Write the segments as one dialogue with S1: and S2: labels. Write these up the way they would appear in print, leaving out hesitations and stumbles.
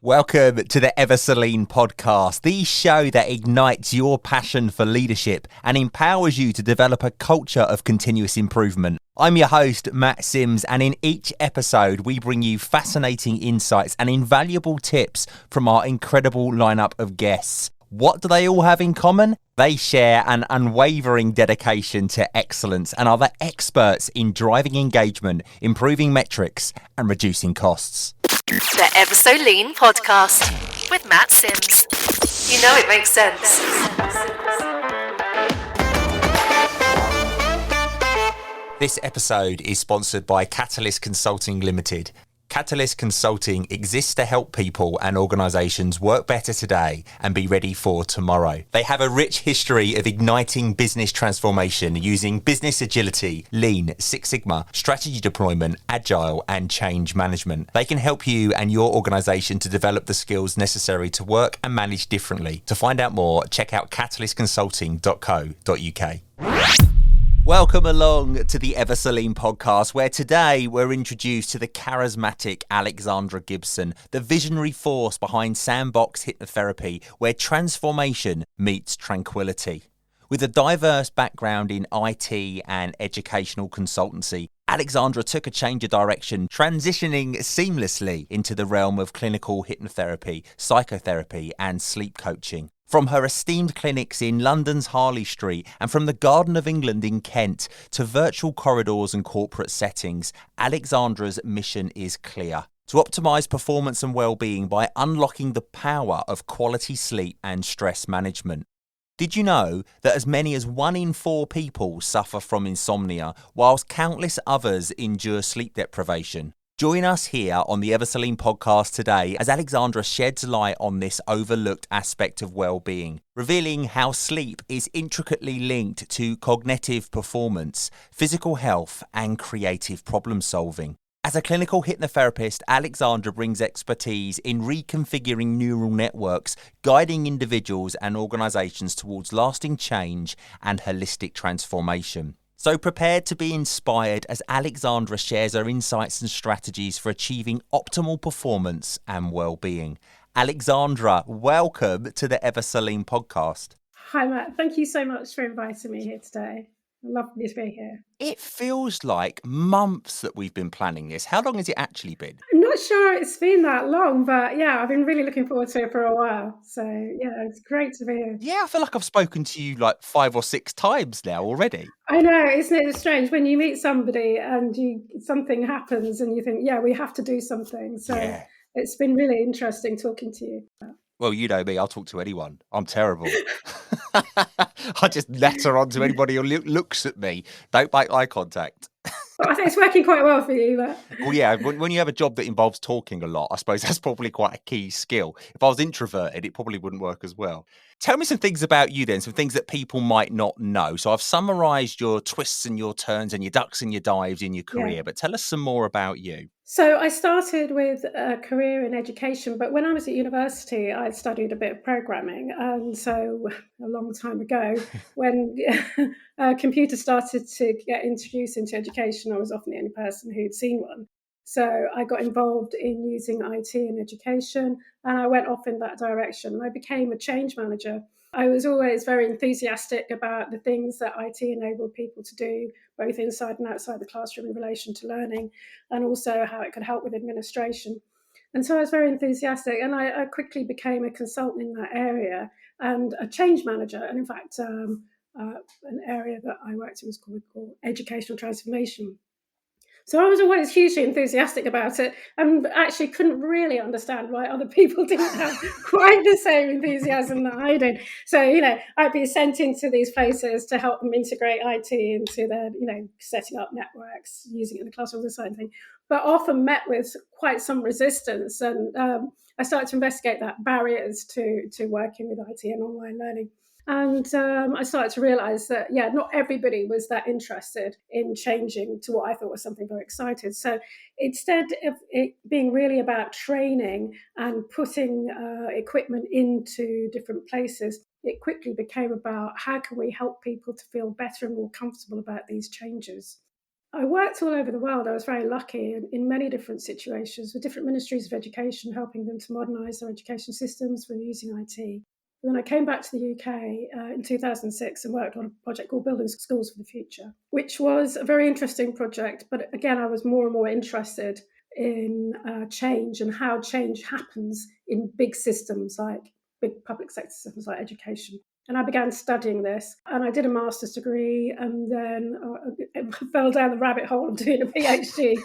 S1: Welcome to the Ever Celine podcast, the show that ignites your passion for leadership and empowers you to develop a culture of continuous improvement. I'm your host, Matt Sims, and in each episode, we bring you fascinating insights and invaluable tips from our incredible lineup of guests. What do they all have in common? They share an unwavering dedication to excellence and are the experts in driving engagement, improving metrics, and reducing costs.
S2: The Ever So Lean podcast with Matt Sims. You know it makes sense.
S1: This episode is sponsored by Catalyst Consulting Limited. Catalyst Consulting exists to help people and organisations work better today and be ready for tomorrow. They have a rich history of igniting business transformation using business agility, lean, Six Sigma, strategy deployment, agile and change management. They can help you and your organisation to develop the skills necessary to work and manage differently. To find out more, check out catalystconsulting.co.uk. Welcome along to the Ever Celine podcast, where today we're introduced to the charismatic Alexandra Gibson, the visionary force behind Sandbox Hypnotherapy, where transformation meets tranquility. With a diverse background in IT and educational consultancy, Alexandra took a change of direction, transitioning seamlessly into the realm of clinical hypnotherapy, psychotherapy, and sleep coaching. From her esteemed clinics in London's Harley Street and from the Garden of England in Kent to virtual corridors and corporate settings, Alexandra's mission is clear: to optimise performance and well-being by unlocking the power of quality sleep and stress management. Did you know that as many as 1 in 4 people suffer from insomnia, whilst countless others endure sleep deprivation? Join us here on the Ever Celine podcast today as Alexandra sheds light on this overlooked aspect of well-being, revealing how sleep is intricately linked to cognitive performance, physical health, and creative problem-solving. As a clinical hypnotherapist, Alexandra brings expertise in reconfiguring neural networks, guiding individuals and organisations towards lasting change and holistic transformation. So prepare to be inspired as Alexandra shares her insights and strategies for achieving optimal performance and well-being. Alexandra, welcome to the Ever Celine podcast.
S3: Hi, Matt. Thank you so much for inviting me here today. Lovely to be here.
S1: It feels like months that we've been planning this. How long has it actually been?
S3: I'm not sure it's been that long, but yeah, I've been really looking forward to it for a while. So yeah, it's great to be here.
S1: Yeah, I feel like I've spoken to you like 5 or 6 times now already.
S3: I know, isn't it strange when you meet somebody and something happens and you think, yeah, we have to do something. So yeah. It's been really interesting talking to you.
S1: Well, you know me, I'll talk to anyone. I'm terrible. I just letter on to anybody who looks at me. Don't make eye contact.
S3: Well, I think it's working quite well for you. But...
S1: Well, yeah, when you have a job that involves talking a lot, I suppose that's probably quite a key skill. If I was introverted, it probably wouldn't work as well. Tell me some things about you then, some things that people might not know. So I've summarised your twists and your turns and your ducks and your dives in your career, but tell us some more about you.
S3: So I started with a career in education, but when I was at university, I studied a bit of programming. And so a long time ago, when computers started to get introduced into education, I was often the only person who'd seen one. So I got involved in using IT in education, and I went off in that direction. I became a change manager. I was always very enthusiastic about the things that IT enabled people to do, both inside and outside the classroom in relation to learning, and also how it could help with administration. And so I was very enthusiastic, and I quickly became a consultant in that area and a change manager. And in fact, an area that I worked in was called educational transformation. So I was always hugely enthusiastic about it and actually couldn't really understand why other people didn't have quite the same enthusiasm that I did. So, I'd be sent into these places to help them integrate IT into their, setting up networks, using it in the classroom, this sort of thing, but often met with quite some resistance. And I started to investigate that barriers to working with IT and online learning. And I started to realise that, not everybody was that interested in changing to what I thought was something very exciting. So instead of it being really about training and putting equipment into different places, it quickly became about how can we help people to feel better and more comfortable about these changes. I worked all over the world. I was very lucky in many different situations with different ministries of education, helping them to modernise their education systems for using IT. And then I came back to the UK in 2006 and worked on a project called Building Schools for the Future, which was a very interesting project. But again, I was more and more interested in change and how change happens in big systems, like big public sector systems like education. And I began studying this, and I did a master's degree, and then I fell down the rabbit hole of doing a PhD,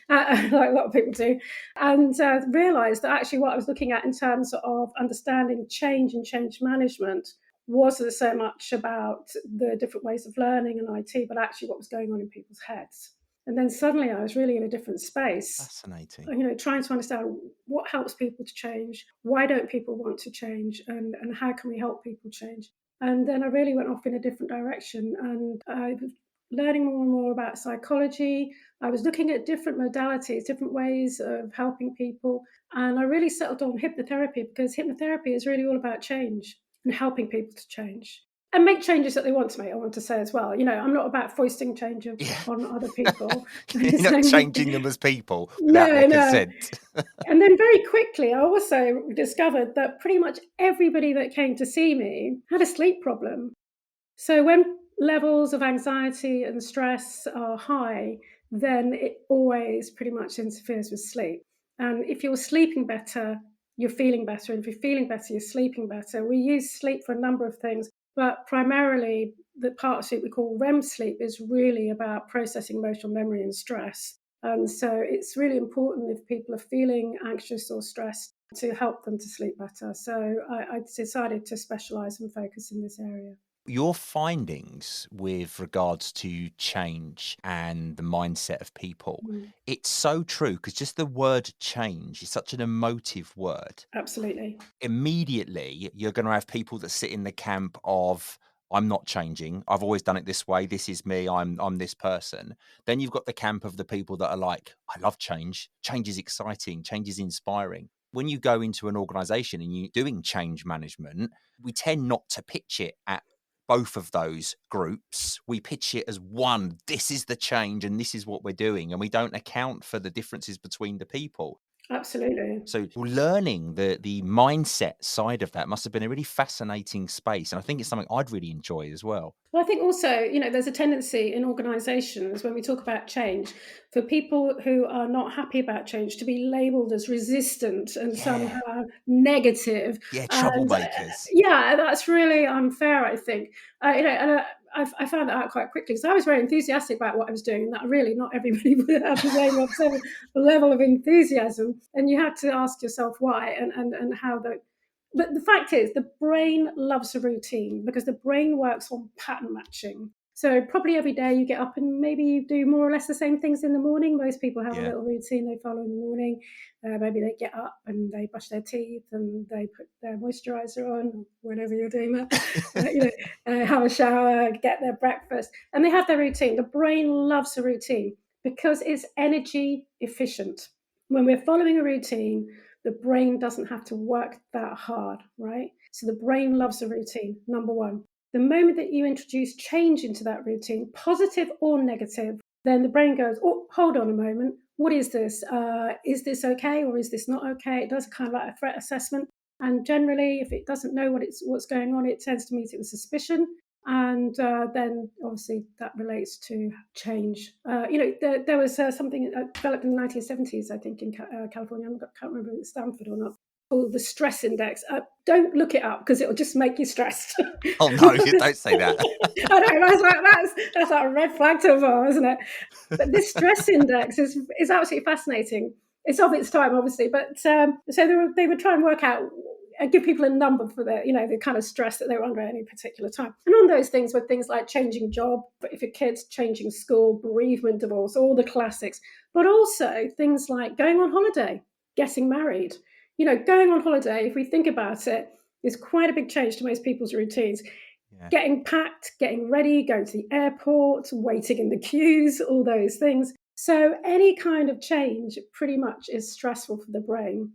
S3: like a lot of people do, and realised that actually what I was looking at in terms of understanding change and change management wasn't so much about the different ways of learning and IT, but actually what was going on in people's heads. And then suddenly I was really in a different space,
S1: Fascinating.
S3: trying to understand what helps people to change, why don't people want to change, and how can we help people change. And then I really went off in a different direction, and I was learning more and more about psychology. I was looking at different modalities, different ways of helping people, and I really settled on hypnotherapy, because hypnotherapy is really all about change and helping people to change and make changes that they want to make. I want to say as well, I'm not about foisting change on other people.
S1: You're not changing them as people without
S3: No,
S1: their
S3: no.
S1: consent.
S3: And then very quickly, I also discovered that pretty much everybody that came to see me had a sleep problem. So when levels of anxiety and stress are high, then it always pretty much interferes with sleep. And if you're sleeping better, you're feeling better. And if you're feeling better, you're sleeping better. We use sleep for a number of things, but primarily the part of sleep we call REM sleep is really about processing emotional memory and stress. And so it's really important if people are feeling anxious or stressed to help them to sleep better. So I decided to specialise and focus in this area.
S1: Your findings with regards to change and the mindset of people, it's so true, because just the word change is such an emotive word.
S3: Absolutely.
S1: Immediately, you're going to have people that sit in the camp of, I'm not changing. I've always done it this way. This is me. I'm this person. Then you've got the camp of the people that are like, I love change. Change is exciting. Change is inspiring. When you go into an organization and you're doing change management, we tend not to pitch it at both of those groups. We pitch it as one. This is the change and this is what we're doing. And we don't account for the differences between the people.
S3: Absolutely.
S1: So learning the mindset side of that must have been a really fascinating space. And I think it's something I'd really enjoy as well.
S3: Well, I think also, there's a tendency in organisations when we talk about change for people who are not happy about change to be labelled as resistant and somehow negative.
S1: Yeah,
S3: And
S1: troublemakers.
S3: that's really unfair, I think. I found that out quite quickly, because I was very enthusiastic about what I was doing, and that really not everybody would have the same level of enthusiasm. And you had to ask yourself why and how But the fact is, the brain loves a routine, because the brain works on pattern matching. So probably every day you get up and maybe you do more or less the same things in the morning. Most people have a little routine they follow in the morning. Maybe they get up and they brush their teeth and they put their moisturizer on, whenever you're doing that. Have a shower, get their breakfast, and they have their routine. The brain loves a routine because it's energy efficient. When we're following a routine, the brain doesn't have to work that hard, right? So the brain loves a routine, number one. The moment that you introduce change into that routine, positive or negative, then the brain goes, oh, hold on a moment. What is this? Is this okay or is this not okay? It does kind of like a threat assessment. And generally, if it doesn't know what's going on, it tends to meet it with suspicion. And then obviously that relates to change. There was something developed in the 1970s, I think, in California. I can't remember if it's Stanford or not, called the stress index. Don't look it up, because it'll just make you stressed.
S1: Oh, no, you don't say that.
S3: I know, that's like a red flag to avoid, isn't it? But this stress index is absolutely fascinating. It's of its time, obviously, but so they would try and work out, give people a number for the kind of stress that they were under at any particular time. And on those things were things like changing job, if your kid's changing school, bereavement, divorce, all the classics, but also things like going on holiday, getting married. Going on holiday, if we think about it, is quite a big change to most people's routines. Yeah. Getting packed, getting ready, going to the airport, waiting in the queues, all those things. So any kind of change pretty much is stressful for the brain.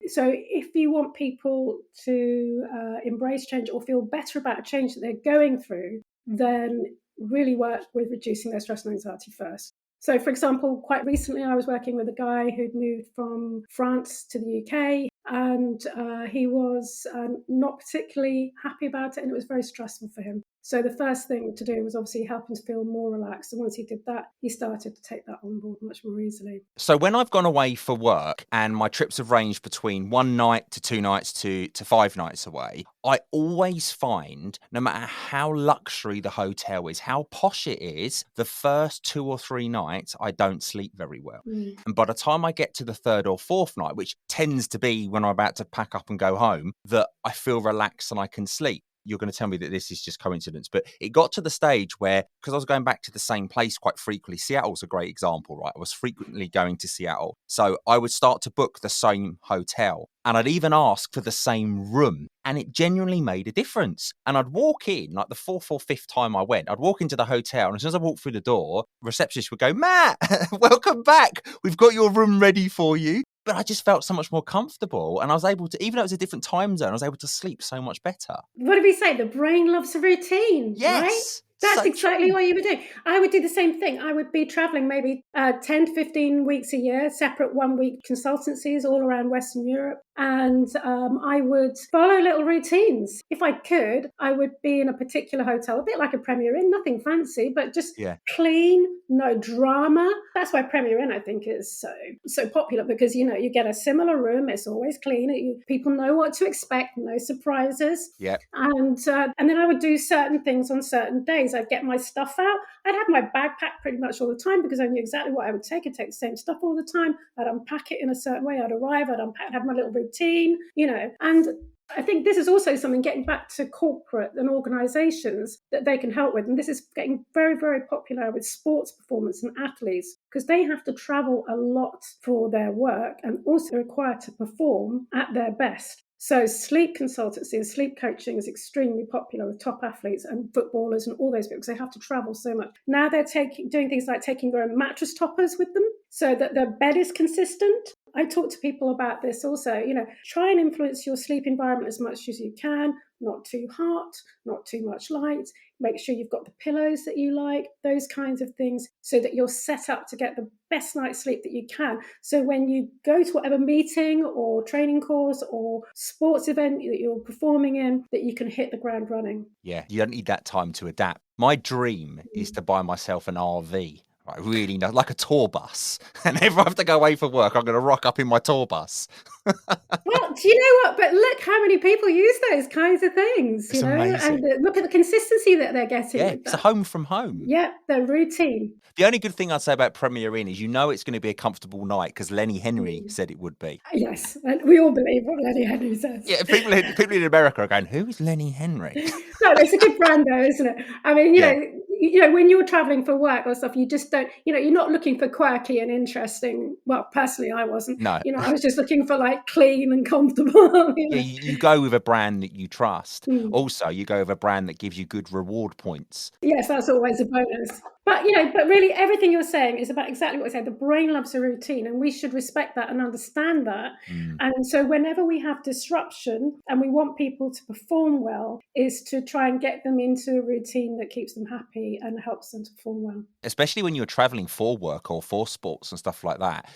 S3: So if you want people to embrace change or feel better about a change that they're going through, then really work with reducing their stress and anxiety first. So, for example, quite recently I was working with a guy who'd moved from France to the UK, and he was not particularly happy about it, and it was very stressful for him. So the first thing to do was obviously help him to feel more relaxed. And once he did that, he started to take that on board much more easily.
S1: So when I've gone away for work and my trips have ranged between 1 night to 2 nights to 5 nights away, I always find, no matter how luxury the hotel is, how posh it is, the first 2 or 3 nights, I don't sleep very well. And by the time I get to the 3rd or 4th night, which tends to be when I'm about to pack up and go home, that I feel relaxed and I can sleep. You're going to tell me that this is just coincidence, but it got to the stage where, because I was going back to the same place quite frequently, Seattle's a great example, right? I was frequently going to Seattle. So I would start to book the same hotel and I'd even ask for the same room, and it genuinely made a difference. And I'd walk in, like the 4th or 5th time I went, I'd walk into the hotel, and as soon as I walked through the door, the receptionist would go, "Matt, welcome back. We've got your room ready for you." But I just felt so much more comfortable, and I was able to, even though it was a different time zone, I was able to sleep so much better.
S3: What did we say? The brain loves a routine,
S1: Yes.
S3: right? That's
S1: so
S3: exactly
S1: true.
S3: what you would do. I would do the same thing. I would be traveling maybe 10 to 15 weeks a year, separate 1-week consultancies all around Western Europe. And I would follow little routines. If I could, I would be in a particular hotel, a bit like a Premier Inn, nothing fancy, but just clean, no drama. That's why Premier Inn, I think, is so popular, because, you know, you get a similar room. It's always clean. People know what to expect, no surprises.
S1: Yeah.
S3: And then I would do certain things on certain days. I'd get my stuff out. I'd have my bag packed pretty much all the time because I knew exactly what I would take. I'd take the same stuff all the time. I'd unpack it in a certain way. I'd arrive, I'd unpack, I'd have my little routine, you know. And I think this is also something, getting back to corporate and organizations, that they can help with. And this is getting very, very popular with sports performance and athletes, because they have to travel a lot for their work and also required to perform at their best. So sleep consultancy and sleep coaching is extremely popular with top athletes and footballers and all those people, because they have to travel so much. Now they're doing things like taking their own mattress toppers with them so that their bed is consistent. I talk to people about this also. You know, try and influence your sleep environment as much as you can. Not too hot, not too much light. Make sure you've got the pillows that you like, those kinds of things, so that you're set up to get the best night's sleep that you can. So when you go to whatever meeting or training course or sports event that you're performing in, that you can hit the ground running.
S1: Yeah, you don't need that time to adapt. My dream is to buy myself an RV. I really know, like a tour bus. And if I have to go away for work, I'm going to rock up in my tour bus.
S3: Well, do you know what? But look how many people use those kinds of things,
S1: It's
S3: you know,
S1: amazing.
S3: and look at the consistency that they're getting.
S1: Yeah,
S3: with
S1: it's a
S3: that.
S1: home from home.
S3: Yeah, their routine.
S1: The only good thing I'd say about Premier Inn is, you know, it's going to be a comfortable night because Lenny Henry said it would be.
S3: Yes, and we all believe what Lenny Henry says.
S1: Yeah, people in America are going, "Who is Lenny Henry?"
S3: No, it's a good brand though, isn't it? I mean, you know, when you're traveling for work or stuff, you just don't, you know, you're not looking for quirky and interesting. Well, personally, I wasn't.
S1: No.
S3: You know, I was just looking for like clean and comfortable.
S1: Yeah, you go with a brand that you trust. Also, you go with a brand that gives you good reward points.
S3: Yes, that's always a bonus. But, you know, but really everything you're saying is about exactly what I said. The brain loves a routine, and we should respect that and understand that. And so whenever we have disruption and we want people to perform well, is to try and get them into a routine that keeps them happy and helps them to perform well.
S1: Especially when you're traveling for work or for sports and stuff like that.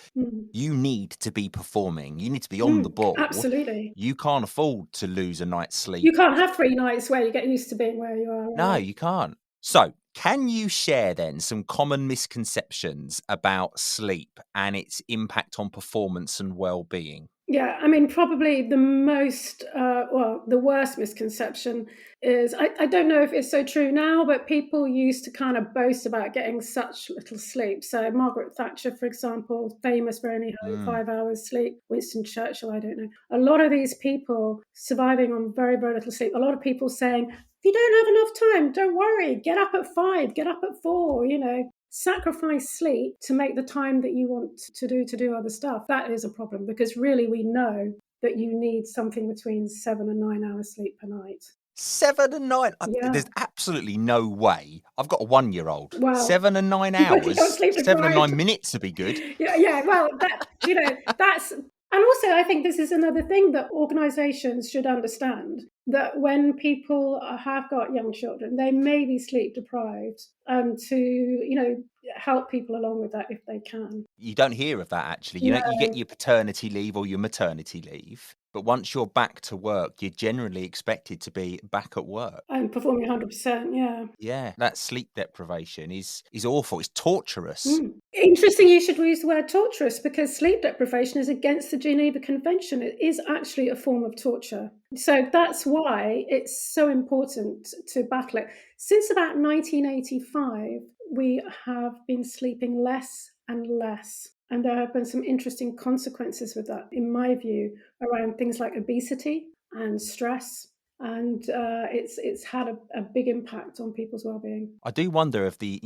S1: You need to be performing. You need to be on the ball.
S3: Absolutely.
S1: You can't afford to lose a night's sleep.
S3: You can't have 3 nights where you get used to being where you are.
S1: No, you can't. So, can you share then some common misconceptions about sleep and its impact on performance and well-being?
S3: Yeah, I mean, probably the most, the worst misconception is, I don't know if it's so true now, but people used to kind of boast about getting such little sleep. So Margaret Thatcher, for example, famous for only having 5 hours sleep. Winston Churchill, I don't know. A lot of these people surviving on very, very little sleep. A lot of people saying, if you don't have enough time, don't worry, get up at 5, get up at 4, you know. Sacrifice sleep to make the time that you want to do other stuff. That is a problem, because really we know that you need something between 7 and 9 hours sleep per night.
S1: 7 and 9?
S3: Yeah.
S1: There's absolutely no way. I've got a 1-year-old.
S3: Wow.
S1: 7 and 9
S3: You
S1: hours.
S3: can't sleep
S1: 7 and 9
S3: deprived.
S1: minutes would be good.
S3: Yeah. Well, that, you know, that's And also, I think this is another thing that organisations should understand, that when people have got young children, they may be sleep deprived, and to, help people along with that if they can.
S1: You don't hear of that actually. You know, you get
S3: No,
S1: your paternity leave or your maternity leave, but once you're back to work, you're generally expected to be back at work.
S3: I'm performing 100%, yeah.
S1: Yeah, that sleep deprivation is awful. It's torturous.
S3: Interesting you should use the word torturous, because sleep deprivation is against the Geneva Convention. It is actually a form of torture. So that's why it's so important to battle it. Since about 1985, we have been sleeping less and less. And there have been some interesting consequences with that, in my view, around things like obesity and stress. And it's had a big impact on people's well-being.
S1: I do wonder if the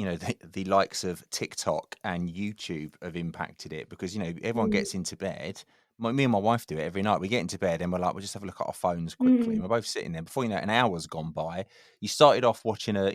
S1: likes of TikTok and YouTube have impacted it because everyone
S3: Mm.
S1: gets into bed. Me and my wife do it every night. We get into bed and we're like, we'll just have a look at our phones quickly. And we're both sitting there. Before you know it, an hour's gone by. You started off watching a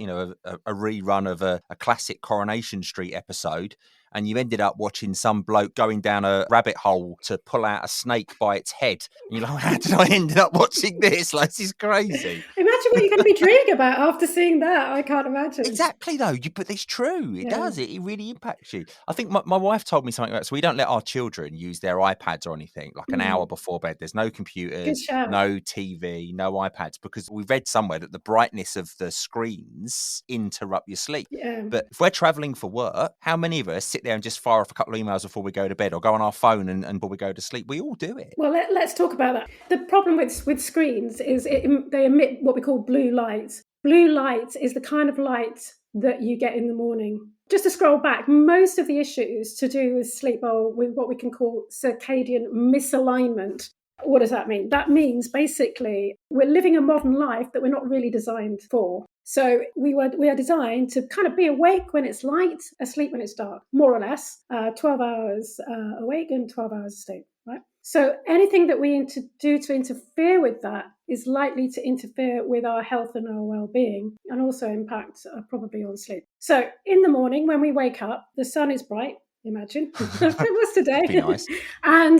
S1: rerun of a classic Coronation Street episode, and you ended up watching some bloke going down a rabbit hole to pull out a snake by its head. And you're like, how did I end up watching this? Like, this is crazy.
S3: Imagine what you're going to be dreaming about after seeing that. I can't imagine.
S1: Exactly, though. But it's true. It
S3: Yeah.
S1: does. It really impacts you. I think my wife told me something about, so we don't let our children use their iPads or anything like an hour before bed. There's no
S3: Good
S1: computers,
S3: shout.
S1: no TV, no iPads, because we read somewhere that the brightness of the screens interrupt your sleep.
S3: Yeah.
S1: But if we're traveling for work, how many of us sit there and just fire off a couple of emails before we go to bed or go on our phone and before we go to sleep? We all do it.
S3: Well, let's talk about that. The problem with screens is they emit what we call blue light. Blue light is the kind of light that you get in the morning. Just to scroll back, most of the issues to do with sleep are with what we can call circadian misalignment. What does that mean? That means basically we're living a modern life that we're not really designed for. So we are designed to kind of be awake when it's light, asleep when it's dark, more or less, 12 hours awake and 12 hours asleep, right? So anything that we do to interfere with that is likely to interfere with our health and our well-being, and also impact probably on sleep. So in the morning when we wake up, the sun is bright. Imagine it was today.
S1: Be nice.
S3: And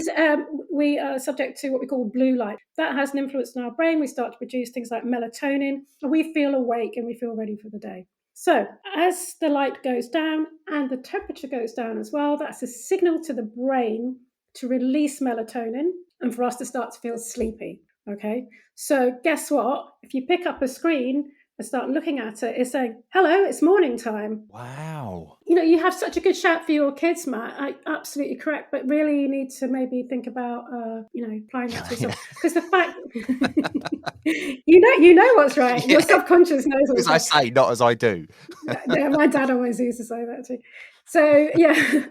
S3: we are subject to what we call blue light. That has an influence on our brain. We start to produce things like melatonin, and we feel awake and we feel ready for the day. So as the light goes down and the temperature goes down as well, that's a signal to the brain to release melatonin and for us to start to feel sleepy. Okay, so guess what? If you pick up a screen and start looking at it, it's saying, hello, it's morning time.
S1: Wow.
S3: You have such a good shout for your kids, Matt. Absolutely correct. But really you need to maybe think about, applying that to yourself. Because the fact, you know what's right.
S1: Yeah.
S3: Your subconscious knows what's
S1: As
S3: right.
S1: I say, not as I do.
S3: Yeah, my dad always used to say that too. So, yeah,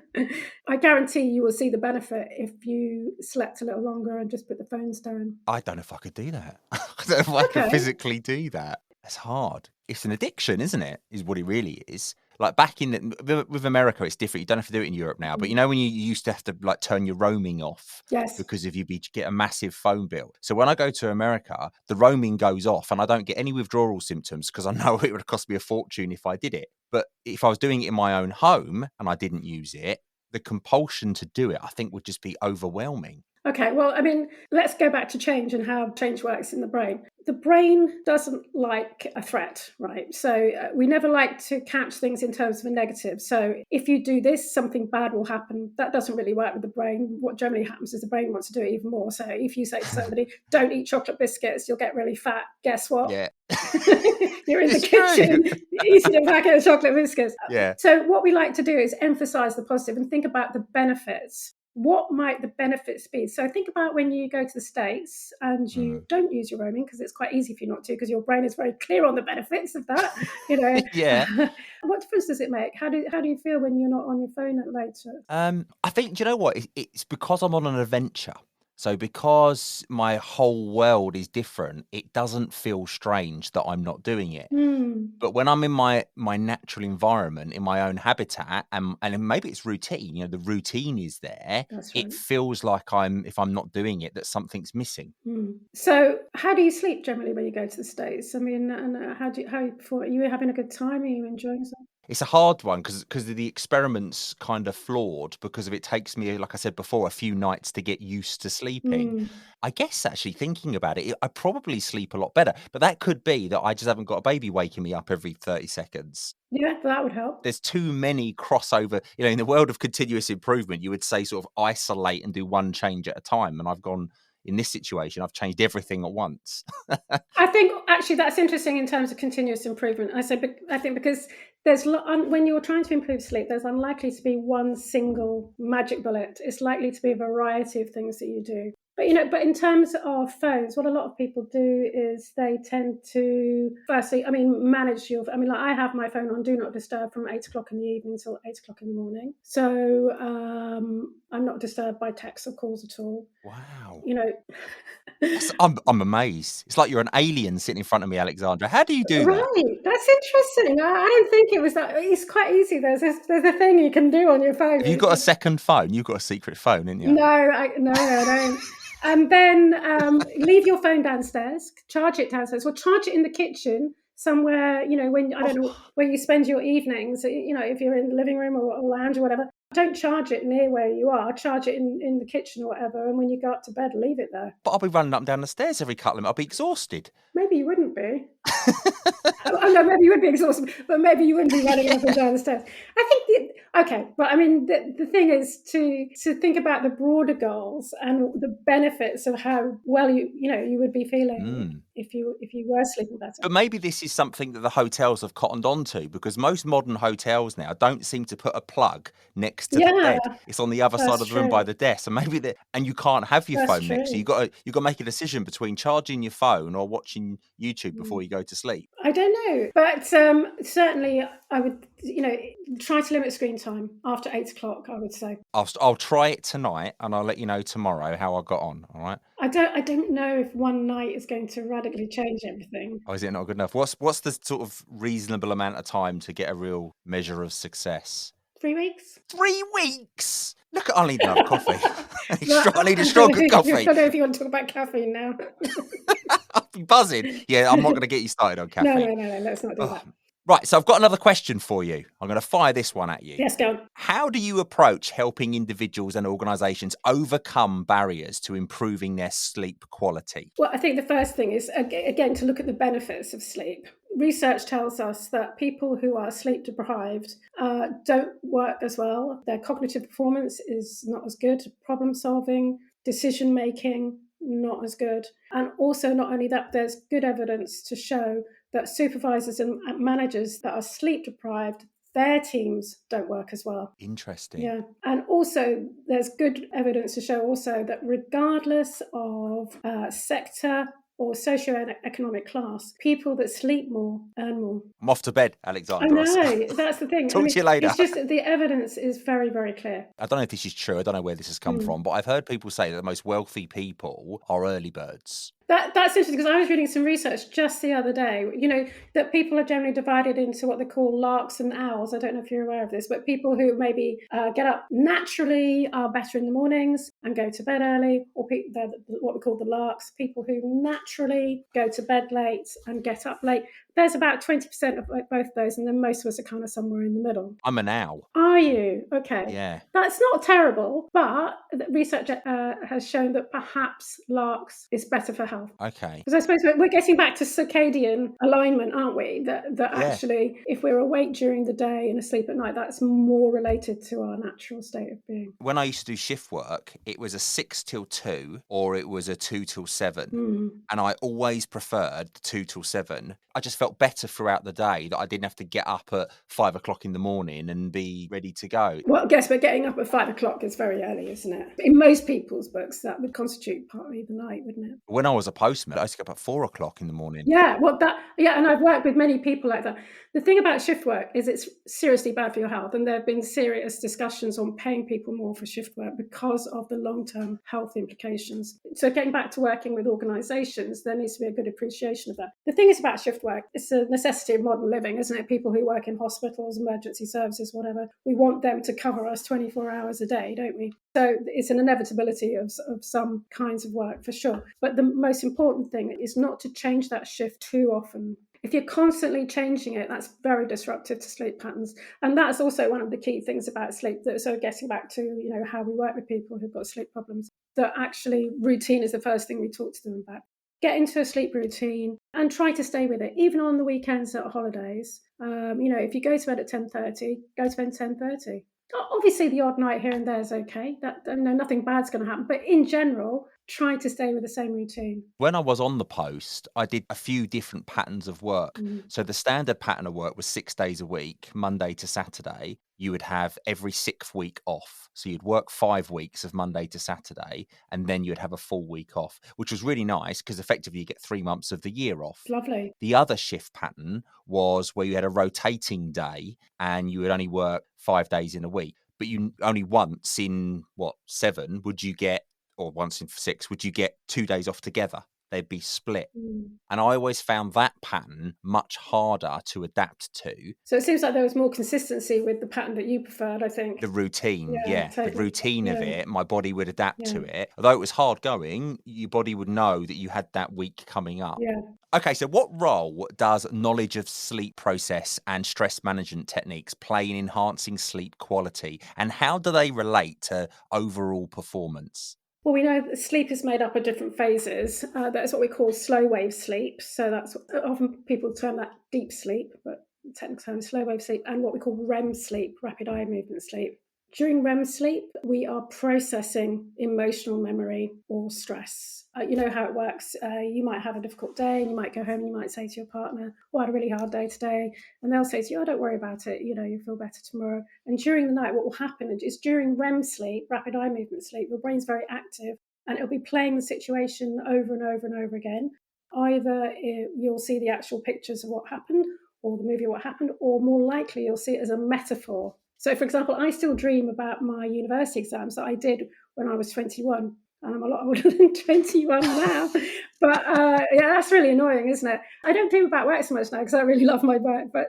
S3: I guarantee you will see the benefit if you slept a little longer and just put the phones down.
S1: I don't know if I could do that. I don't know if I could
S3: Okay.
S1: physically do that. That's hard. It's an addiction, isn't it? Is what it really is. Like back with America, it's different. You don't have to do it in Europe now. But when you used to have to like turn your roaming off,
S3: Yes.
S1: because if you get a massive phone bill. So when I go to America, the roaming goes off and I don't get any withdrawal symptoms because I know it would cost me a fortune if I did it. But if I was doing it in my own home and I didn't use it, the compulsion to do it, I think, would just be overwhelming.
S3: Okay, well, I mean, let's go back to change and how change works in the brain. The brain doesn't like a threat, right? So we never like to couch things in terms of a negative. So if you do this, something bad will happen. That doesn't really work with the brain. What generally happens is the brain wants to do it even more. So if you say to somebody, don't eat chocolate biscuits, you'll get really fat. Guess what?
S1: Yeah.
S3: You're in the
S1: It's true.
S3: kitchen eating a packet of chocolate biscuits.
S1: Yeah.
S3: So what we like to do is emphasize the positive and think about the benefits. What might the benefits be? So think about when you go to the States and you don't use your roaming, because it's quite easy for you not to, because your brain is very clear on the benefits of that.
S1: Yeah.
S3: What difference does it make? How do you feel when you're not on your phone at later?
S1: I think, do you know what? It's because I'm on an adventure. So because my whole world is different, it doesn't feel strange that I'm not doing it. But when I'm in my natural environment, in my own habitat, and maybe it's routine, the routine is there.
S3: That's right.
S1: It feels like if I'm not doing it, that something's missing.
S3: So how do you sleep generally when you go to the States? I mean, and how you perform? Are you having a good time? Are you enjoying something?
S1: It's a hard one because the experiment's kind of flawed because of it takes me, like I said before, a few nights to get used to sleeping. I guess actually thinking about it, I probably sleep a lot better, but that could be that I just haven't got a baby waking me up every 30 seconds.
S3: Yeah, that would help.
S1: There's too many crossover, in the world of continuous improvement, you would say sort of isolate and do one change at a time. And I've gone in this situation, I've changed everything at once.
S3: I think actually that's interesting in terms of continuous improvement. I think because when you're trying to improve sleep, there's unlikely to be one single magic bullet. It's likely to be a variety of things that you do. But in terms of phones, what a lot of people do is they tend to, firstly, manage like I have my phone on Do Not Disturb from 8 o'clock in the evening till 8 o'clock in the morning. So I'm not disturbed by texts or calls at all.
S1: Wow. I'm amazed. It's like you're an alien sitting in front of me, Alexandra. How do you do that?
S3: Right, that's interesting. I didn't think it was that. It's quite easy. There's a thing you can do on your phone.
S1: Have you got a second phone? You've got a secret phone, haven't you?
S3: No, I don't. And then leave your phone downstairs, charge it downstairs, or charge it in the kitchen somewhere, when, I don't know, where you spend your evenings, if you're in the living room or lounge or whatever. Don't charge it near where you are. Charge it in the kitchen or whatever. And when you go up to bed, leave it there.
S1: But I'll be running up and down the stairs every couple of minutes. I'll be exhausted.
S3: Maybe you wouldn't be. No, maybe you would be exhausted, but maybe you wouldn't be running up and down the stairs. I think the thing is to think about the broader goals and the benefits of how well you would be feeling if you were sleeping better.
S1: But maybe this is something that the hotels have cottoned on to, because most modern hotels now don't seem to put a plug next to the bed. It's on the other side of the room by the desk, and you can't have your phone next. So you got to make a decision between charging your phone or watching YouTube before you go to sleep.
S3: I don't know, but certainly I would, try to limit screen time after 8 o'clock. I would say
S1: I'll try it tonight, and I'll let you know tomorrow how I got on. All right.
S3: I don't know if one night is going to radically change everything.
S1: Oh, is it not good enough? What's the sort of reasonable amount of time to get a real measure of success?
S3: 3 weeks.
S1: 3 weeks. Look, I need another coffee. I need a stronger coffee.
S3: I don't know if you want to talk about caffeine now.
S1: I'll be buzzing. Yeah, I'm not going to get you started on caffeine.
S3: No, let's not do that.
S1: Right, so I've got another question for you. I'm going to fire this one at you.
S3: Yes, go on.
S1: How do you approach helping individuals and organisations overcome barriers to improving their sleep quality?
S3: Well, I think the first thing is, again, to look at the benefits of sleep. Research tells us that people who are sleep deprived don't work as well. Their cognitive performance is not as good. Problem solving, decision making, not as good. And also, not only that, there's good evidence to show that supervisors and managers that are sleep deprived, their teams don't work as well.
S1: Interesting.
S3: Yeah. And also, there's good evidence to show also that regardless of sector or socioeconomic class, people that sleep more earn more.
S1: I'm off to bed, Alexandra.
S3: I know, that's the thing.
S1: Talk to you later.
S3: It's just that the evidence is very, very clear.
S1: I don't know if this is true. I don't know where this has come from, but I've heard people say that the most wealthy people are early birds.
S3: That's interesting, because I was reading some research just the other day, that people are generally divided into what they call larks and owls. I don't know if you're aware of this, but people who maybe get up naturally are better in the mornings and go to bed early, or they're what we call the larks, people who naturally go to bed late and get up late. There's about 20% of both of those, and then most of us are kind of somewhere in the middle.
S1: I'm an owl.
S3: Are you? Okay.
S1: Yeah.
S3: That's not terrible, but research has shown that perhaps larks is better for health.
S1: Okay.
S3: Because I suppose we're getting back to circadian alignment, aren't we? That actually, if we're awake during the day and asleep at night, that's more related to our natural state of being.
S1: When I used to do shift work, it was a 6 till 2 or it was a 2 till 7. And I always preferred 2 till 7. I just felt better throughout the day that I didn't have to get up at 5 o'clock in the morning and be ready to go.
S3: Well, I guess we're getting up at 5 o'clock is very early, isn't it? In most people's books, that would constitute partly the night, wouldn't it?
S1: When I was a postman, I used to get up at 4 o'clock in the morning.
S3: Yeah, and I've worked with many people like that. The thing about shift work is it's seriously bad for your health, and there have been serious discussions on paying people more for shift work because of the long-term health implications. So getting back to working with organisations, there needs to be a good appreciation of that. The thing is about shift work, it's a necessity of modern living, isn't it? People who work in hospitals, emergency services, whatever, we want them to cover us 24 hours a day, don't we? So it's an inevitability of some kinds of work, for sure. But the most important thing is not to change that shift too often. If you're constantly changing it, that's very disruptive to sleep patterns. And that's also one of the key things about sleep, that so getting back to, how we work with people who've got sleep problems, that actually routine is the first thing we talk to them about. Get into a sleep routine and try to stay with it, even on the weekends at holidays. If you go to bed at 10:30, go to bed at 10:30. Obviously, the odd night here and there is okay. Nothing bad's going to happen. But in general, try to stay with the same routine.
S1: When I was on the post, I did a few different patterns of work. So the standard pattern of work was 6 days a week, Monday to Saturday. You would have every 6th week off. So you'd work 5 weeks of Monday to Saturday, and then you'd have a full week off, which was really nice because effectively you get 3 months of the year off.
S3: Lovely.
S1: The other shift pattern was where you had a rotating day and you would only work 5 days in a week. But you only once in, 7 would you get, or once in 6, would you get 2 days off together? They'd be split. And I always found that pattern much harder to adapt to.
S3: So it seems like there was more consistency with the pattern that you preferred, I think.
S1: The routine,
S3: Totally.
S1: The routine of it, my body would adapt to it. Although it was hard going, your body would know that you had that week coming up.
S3: Yeah.
S1: Okay, so what role does knowledge of sleep process and stress management techniques play in enhancing sleep quality? And how do they relate to overall performance?
S3: Well, we know that sleep is made up of different phases. That's what we call slow wave sleep. So that's often people term that deep sleep, but the technical term is slow wave sleep, and what we call REM sleep, rapid eye movement sleep. During REM sleep, we are processing emotional memory or stress. You know how it works. You might have a difficult day and you might go home and you might say to your partner, I had a really hard day today. And they'll say to you, don't worry about it. You'll feel better tomorrow. And during the night, what will happen is during REM sleep, rapid eye movement sleep, your brain's very active and it'll be playing the situation over and over and over again. Either you'll see the actual pictures of what happened or the movie of what happened, or more likely you'll see it as a metaphor. So, for example, I still dream about my university exams that I did when I was 21. And I'm a lot older than 21 now. But that's really annoying, isn't it? I don't dream about work so much now because I really love my work. But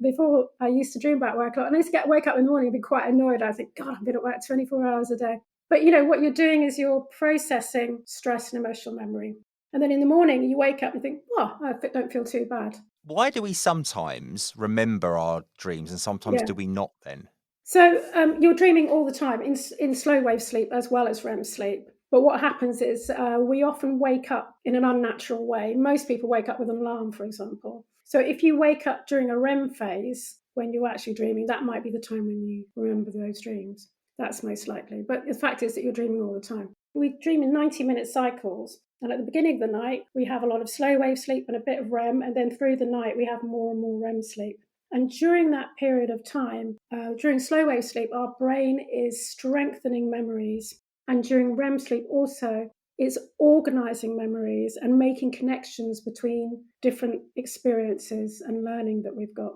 S3: before, I used to dream about work a lot. And I used to wake up in the morning and be quite annoyed. I think, God, I've been at work 24 hours a day. But, what you're doing is you're processing stress and emotional memory. And then in the morning, you wake up and think, I don't feel too bad.
S1: Why do we sometimes remember our dreams and sometimes do we not then?
S3: So you're dreaming all the time in slow wave sleep as well as REM sleep. But what happens is we often wake up in an unnatural way. Most people wake up with an alarm, for example. So if you wake up during a REM phase when you're actually dreaming, that might be the time when you remember those dreams. That's most likely. But the fact is that you're dreaming all the time. We dream in 90-minute cycles. And at the beginning of the night, we have a lot of slow wave sleep and a bit of REM. And then through the night, we have more and more REM sleep. And during that period of time, during slow wave sleep, our brain is strengthening memories. And during REM sleep also, it's organizing memories and making connections between different experiences and learning that we've got.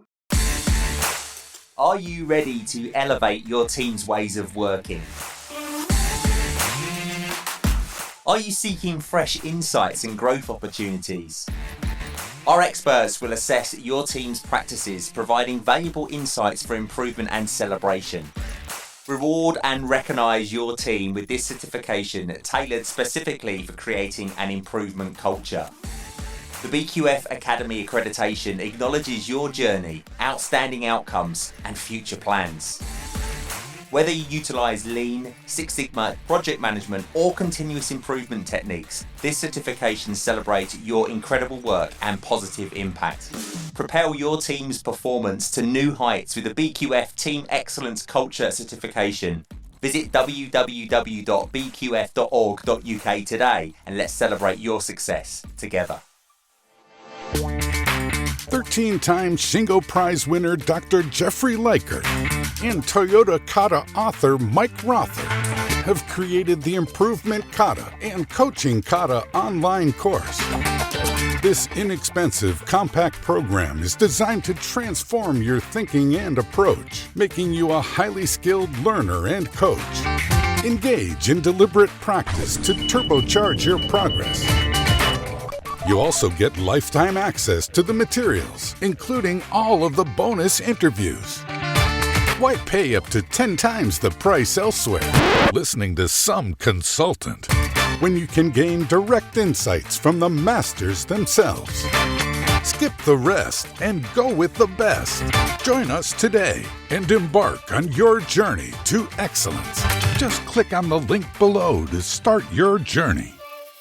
S1: Are you ready to elevate your team's ways of working? Are you seeking fresh insights and growth opportunities? Our experts will assess your team's practices, providing valuable insights for improvement and celebration. Reward and recognise your team with this certification tailored specifically for creating an improvement culture. The BQF Academy accreditation acknowledges your journey, outstanding outcomes, and future plans. Whether you utilise Lean, Six Sigma, project management, or continuous improvement techniques, this certification celebrates your incredible work and positive impact. Propel your team's performance to new heights with the BQF Team Excellence Culture Certification. Visit www.bqf.org.uk today and let's celebrate your success together.
S4: 13-time Shingo Prize winner Dr. Jeffrey Leiker and Toyota Kata author Mike Rother have created the Improvement Kata and Coaching Kata online course. This inexpensive, compact program is designed to transform your thinking and approach, making you a highly skilled learner and coach. Engage in deliberate practice to turbocharge your progress. You also get lifetime access to the materials, including all of the bonus interviews. Why pay up to 10 times the price elsewhere, listening to some consultant, when you can gain direct insights from the masters themselves? Skip the rest and go with the best. Join us today and embark on your journey to excellence. Just click on the link below to start your journey.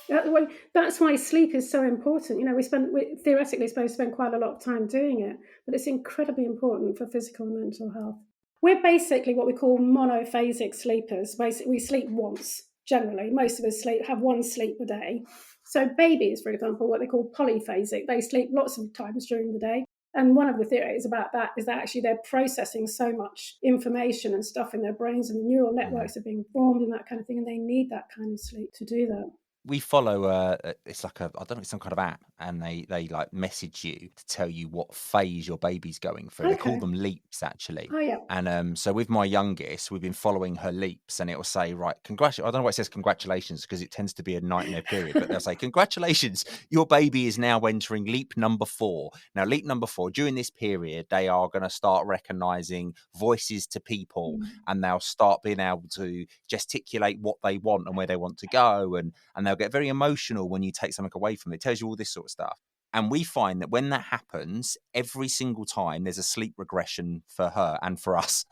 S3: Well, that's why sleep is so important. You know, we theoretically supposed to spend quite a lot of time doing it, but it's incredibly important for physical and mental health. We're basically what we call monophasic sleepers. Basically, we sleep once, generally. Most of us have one sleep a day. So babies, for example, what they call polyphasic, they sleep lots of times during the day. And one of the theories about that is that actually they're processing so much information and stuff in their brains, and the neural networks are being formed and that kind of thing, and they need that kind of sleep to do that.
S1: We follow it's like I don't know, it's some kind of app, and they like message you to tell you what phase your baby's going through. They call
S3: Okay.
S1: them leaps, actually.
S3: Oh, yeah.
S1: And so with my youngest, we've been following her leaps, and it will say, right, I don't know why it says congratulations, because it tends to be a nightmare period, but they'll say, congratulations, your baby is now entering leap number 4. Now, leap number 4, during this period, they are going to start recognizing voices to people, and they'll start being able to gesticulate what they want and where they want to go, and they'll get very emotional when you take something away from them. It tells you all this sort of stuff. And we find that when that happens, every single time there's a sleep regression for her and for us.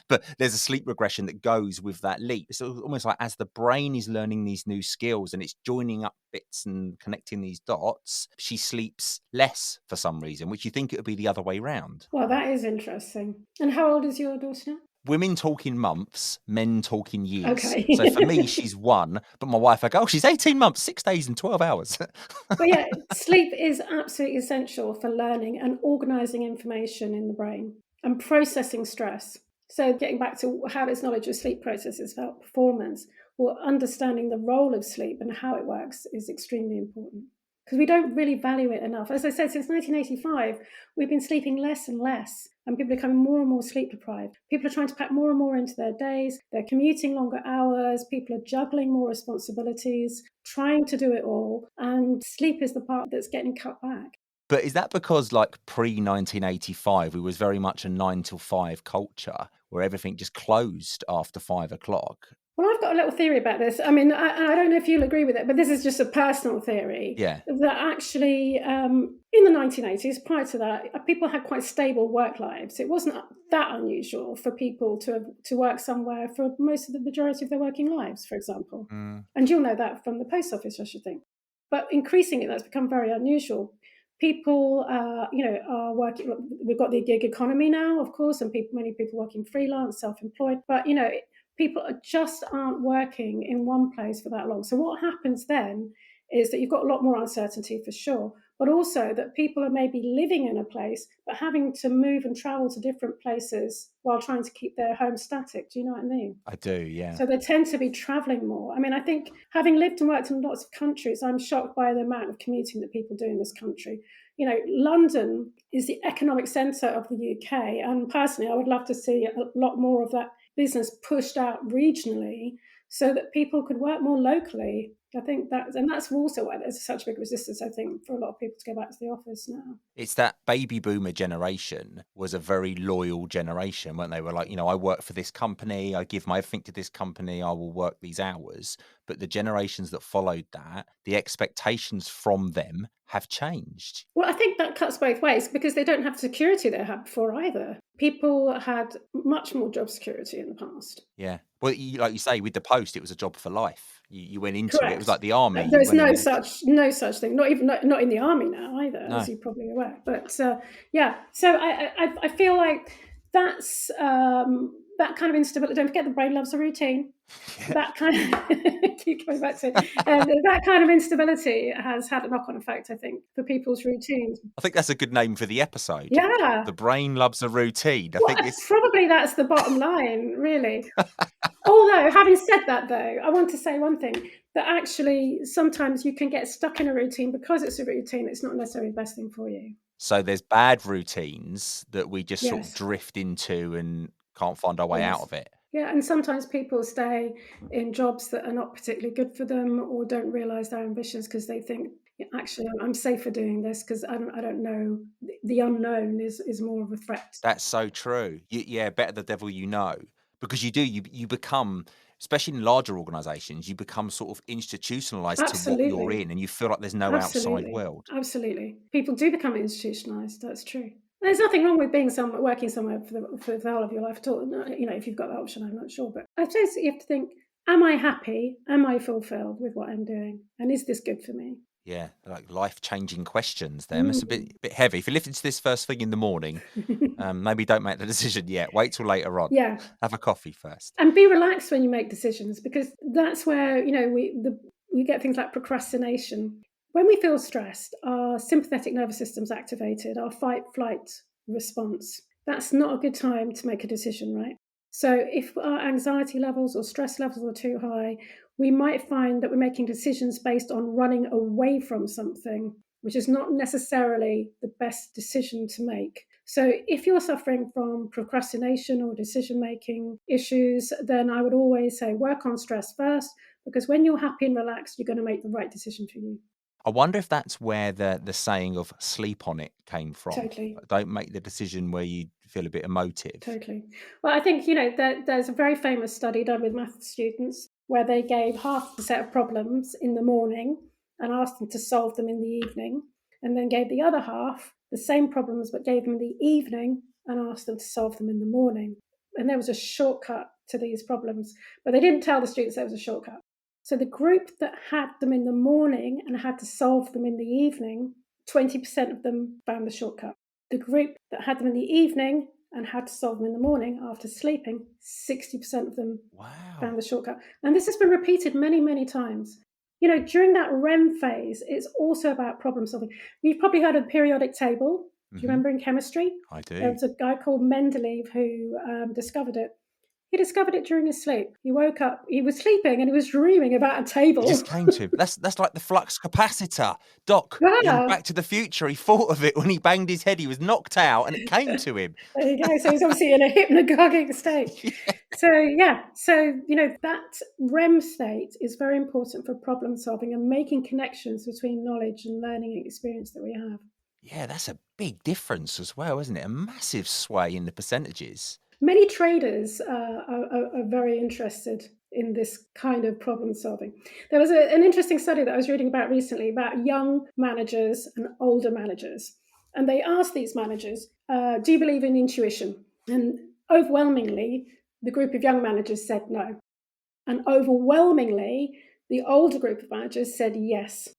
S1: But there's a sleep regression that goes with that leap. It's almost like as the brain is learning these new skills and it's joining up bits and connecting these dots, she sleeps less for some reason, which you think it would be the other way round.
S3: Well, that is interesting. And how old is your daughter now?
S1: Women talk in months, men talk in years.
S3: Okay.
S1: So for me, she's 1, but my wife, I go, she's 18 months, 6 days and 12 hours.
S3: But yeah, sleep is absolutely essential for learning and organising information in the brain and processing stress. So getting back to how does knowledge of sleep processes help performance, or understanding the role of sleep and how it works is extremely important. Because we don't really value it enough. As I said, since 1985, we've been sleeping less and less, and people are becoming more and more sleep deprived. People are trying to pack more and more into their days. They're commuting longer hours. People are juggling more responsibilities, trying to do it all, and sleep is the part that's getting cut back.
S1: But is that because, like, pre-1985, we was very much a 9 till 5 culture where everything just closed after 5 o'clock?
S3: Well, I've got a little theory about this. I mean, I don't know if you'll agree with it, but this is just a personal theory.
S1: Yeah.
S3: That actually, in the 1980s, prior to that, people had quite stable work lives. It wasn't that unusual for people to work somewhere for most of the majority of their working lives, for example. And you'll know that from the post office, I should think. But increasingly, that's become very unusual. People, are working. We've got the gig economy now, of course, and many people working freelance, self-employed. But people just aren't working in one place for that long. So what happens then is that you've got a lot more uncertainty for sure, but also that people are maybe living in a place but having to move and travel to different places while trying to keep their home static. Do you know what I mean?
S1: I do, yeah.
S3: So they tend to be traveling more. I mean, I think having lived and worked in lots of countries, I'm shocked by the amount of commuting that people do in this country. London is the economic centre of the UK, and personally, I would love to see a lot more of that business pushed out regionally so that people could work more locally. I think that's also why there's such big resistance, I think, for a lot of people to go back to the office now.
S1: It's that baby boomer generation was a very loyal generation, weren't they? Were like, I work for this company, I give my everything to this company, I will work these hours. But the generations that followed that, the expectations from them have changed.
S3: Well, I think that cuts both ways because they don't have the security they had before either. People had much more job security in the past.
S1: Yeah. Well, like you say, with the post, it was a job for life. You went into
S3: Correct.
S1: it. It was like the army.
S3: There's no such thing. Not in the army now either,
S1: No.
S3: as you're probably aware. But yeah, so I feel like that's that kind of instability. Don't forget, the brain loves a routine. Yeah. That kind of keep coming back to it. That kind of instability has had a knock-on effect, I think, for people's routines.
S1: I think that's a good name for the episode.
S3: Yeah,
S1: the brain loves a routine. I think
S3: probably that's the bottom line, really. Although, having said that, though, I want to say one thing, that actually sometimes you can get stuck in a routine because it's a routine. It's not necessarily the best thing for you.
S1: So there's bad routines that we just sort of drift into and can't find our way out of it.
S3: Yeah, and sometimes people stay in jobs that are not particularly good for them or don't realise their ambitions because they think, actually, I'm safer doing this because I don't know. The unknown is more of a threat.
S1: That's so true. Yeah, better the devil you know. Because you become, especially in larger organizations, you become sort of institutionalized to what you're
S3: Absolutely.
S1: in, and you feel like there's no outside
S3: Absolutely.
S1: world.
S3: Absolutely. People do become institutionalized. That's true. There's nothing wrong with being working somewhere for the whole of your life at all. If you've got that option, I'm not sure. But I suppose you have to think, am I happy? Am I fulfilled with what I'm doing? And is this good for me?
S1: Yeah, like life-changing questions them. It's a
S3: Mm.
S1: bit heavy. If you listen to this first thing in the morning, maybe don't make the decision yet. Wait till later on.
S3: Yeah.
S1: Have a coffee first.
S3: And be relaxed when you make decisions, because that's where, we get things like procrastination. When we feel stressed, our sympathetic nervous system's activated, our fight flight response. That's not a good time to make a decision, right? So if our anxiety levels or stress levels are too high, we might find that we're making decisions based on running away from something, which is not necessarily the best decision to make. So if you're suffering from procrastination or decision-making issues, then I would always say work on stress first, because when you're happy and relaxed, you're going to make the right decision for you.
S1: I wonder if that's where the saying of sleep on it came from.
S3: Totally.
S1: Don't make the decision where you feel a bit emotive.
S3: Totally. Well, I think, there's a very famous study done with math students where they gave half the set of problems in the morning and asked them to solve them in the evening, and then gave the other half the same problems but gave them in the evening and asked them to solve them in the morning. And there was a shortcut to these problems, but they didn't tell the students there was a shortcut. So the group that had them in the morning and had to solve them in the evening, 20% of them found the shortcut. The group that had them in the evening and had to solve them in the morning after sleeping, 60% of them found the shortcut. And this has been repeated many, many times. During that REM phase, it's also about problem solving. You've probably heard of the periodic table. Do you remember in chemistry?
S1: I do.
S3: There was a guy called Mendeleev who discovered it. He discovered it during his sleep. He woke up, he was sleeping, and he was dreaming about a table.
S1: It just came to him. That's like the flux capacitor. Doc,
S3: Yeah.
S1: in Back to the Future, he thought of it when he banged his head. He was knocked out, and it came to him.
S3: There you go. So he's obviously in a hypnagogic state.
S1: Yeah.
S3: So that REM state is very important for problem solving and making connections between knowledge and learning and experience that we have.
S1: Yeah, that's a big difference as well, isn't it? A massive sway in the percentages.
S3: Many traders are very interested in this kind of problem solving. There was an interesting study that I was reading about recently about young managers and older managers. And they asked these managers, do you believe in intuition? And overwhelmingly, the group of young managers said no. And overwhelmingly, the older group of managers said yes.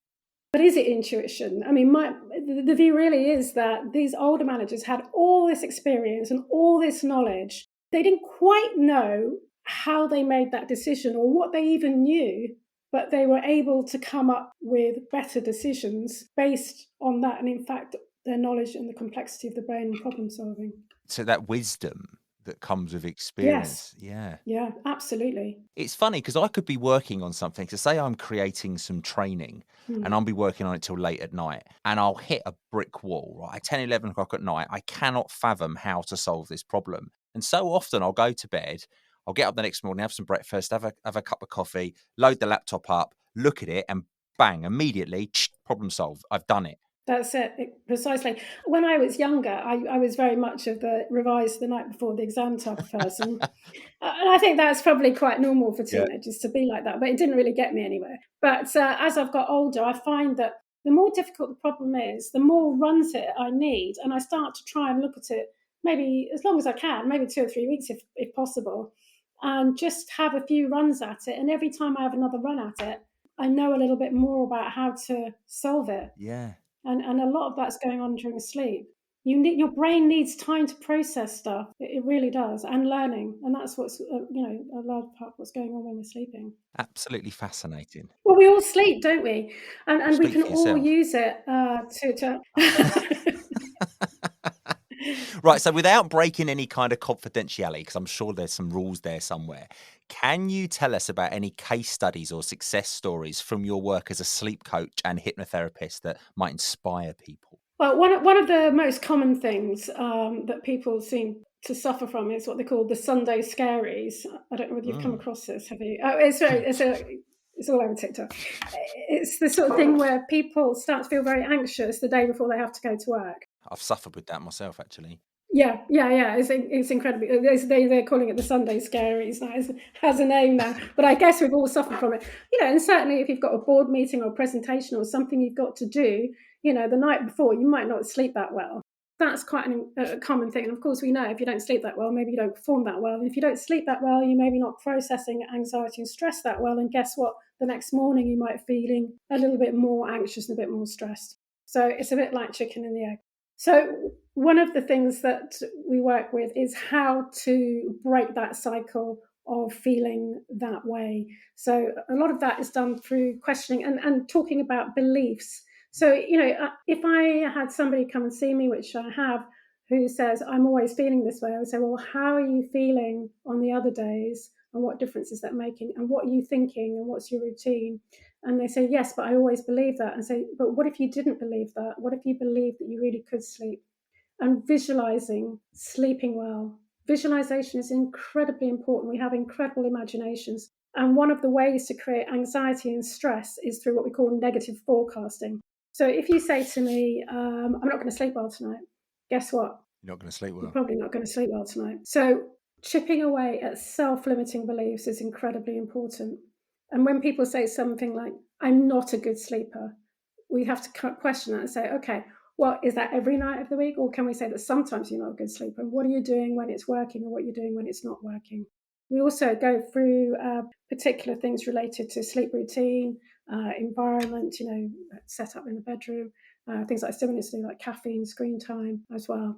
S3: But is it intuition? I mean, the view really is that these older managers had all this experience and all this knowledge. They didn't quite know how they made that decision or what they even knew, but they were able to come up with better decisions based on that. And in fact, their knowledge and the complexity of the brain and problem solving.
S1: So that wisdom that comes with experience.
S3: Yes. Yeah, absolutely.
S1: It's funny because I could be working on something. So say I'm creating some training and I'll be working on it till late at night and I'll hit a brick wall, right? At 10, 11 o'clock at night, I cannot fathom how to solve this problem. And so often I'll go to bed, I'll get up the next morning, have some breakfast, have a cup of coffee, load the laptop up, look at it and bang, immediately, problem solved. I've done it.
S3: That's it, precisely. When I was younger, I was very much of the revise the night before the exam type of person. And I think that's probably quite normal for teenagers to be like that, but it didn't really get me anywhere. But as I've got older, I find that the more difficult the problem is, the more runs it I need. And I start to try and look at it maybe as long as I can, maybe 2 or 3 weeks if possible, and just have a few runs at it. And every time I have another run at it, I know a little bit more about how to solve it.
S1: Yeah.
S3: And a lot of that's going on during sleep. Your brain needs time to process stuff. It really does, and learning, and that's what's a large part of what's going on when we're sleeping.
S1: Absolutely fascinating.
S3: Well, we all sleep, don't we? And we can all
S1: yourself.
S3: use it to.
S1: Right, so without breaking any kind of confidentiality, because I'm sure there's some rules there somewhere, can you tell us about any case studies or success stories from your work as a sleep coach and hypnotherapist that might inspire people?
S3: Well, one of the most common things that people seem to suffer from is what they call the Sunday scaries. I don't know whether you've come across this, have you? Oh, it's all over TikTok. It's the sort of thing where people start to feel very anxious the day before they have to go to work.
S1: I've suffered with that myself, actually.
S3: Yeah. It's incredible. They're calling it the Sunday scaries now. It has a name now, but I guess we've all suffered from it. And certainly if you've got a board meeting or presentation or something you've got to do, the night before, you might not sleep that well. That's quite a common thing. And of course, we know if you don't sleep that well, maybe you don't perform that well. And if you don't sleep that well, you maybe not processing anxiety and stress that well. And guess what? The next morning, you might be feeling a little bit more anxious and a bit more stressed. So it's a bit like chicken and the egg. So one of the things that we work with is how to break that cycle of feeling that way. So a lot of that is done through questioning and talking about beliefs. So, if I had somebody come and see me, which I have, who says, I'm always feeling this way, I would say, well, how are you feeling on the other days? And what difference is that making? And what are you thinking? And what's your routine? And they say, yes, but I always believe that. And say, but what if you didn't believe that? What if you believed that you really could sleep? And visualizing, sleeping well. Visualization is incredibly important. We have incredible imaginations. And one of the ways to create anxiety and stress is through what we call negative forecasting. So if you say to me, I'm not going to sleep well tonight, guess what?
S1: You're not going to sleep well.
S3: You're probably not going to sleep well tonight. So chipping away at self-limiting beliefs is incredibly important. And when people say something like, I'm not a good sleeper, we have to question that and say, okay, well, is that every night of the week? Or can we say that sometimes you're not a good sleeper? And what are you doing when it's working and what you're doing when it's not working? We also go through particular things related to sleep routine, environment, set up in the bedroom, things like stimulants like caffeine, screen time as well.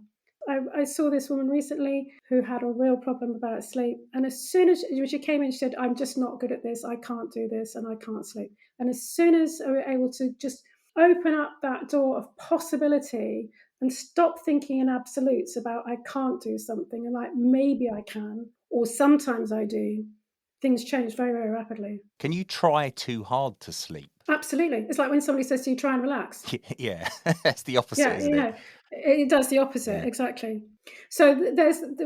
S3: I saw this woman recently who had a real problem about sleep. And as soon as she came in, she said, I'm just not good at this. I can't do this and I can't sleep. And as soon as we were able to just open up that door of possibility and stop thinking in absolutes about I can't do something and like maybe I can, or sometimes I do, things change very, very rapidly.
S1: Can you try too hard to sleep?
S3: Absolutely. It's like when somebody says to you, try and relax.
S1: Yeah, that's the opposite, isn't it?
S3: It does the opposite, exactly. So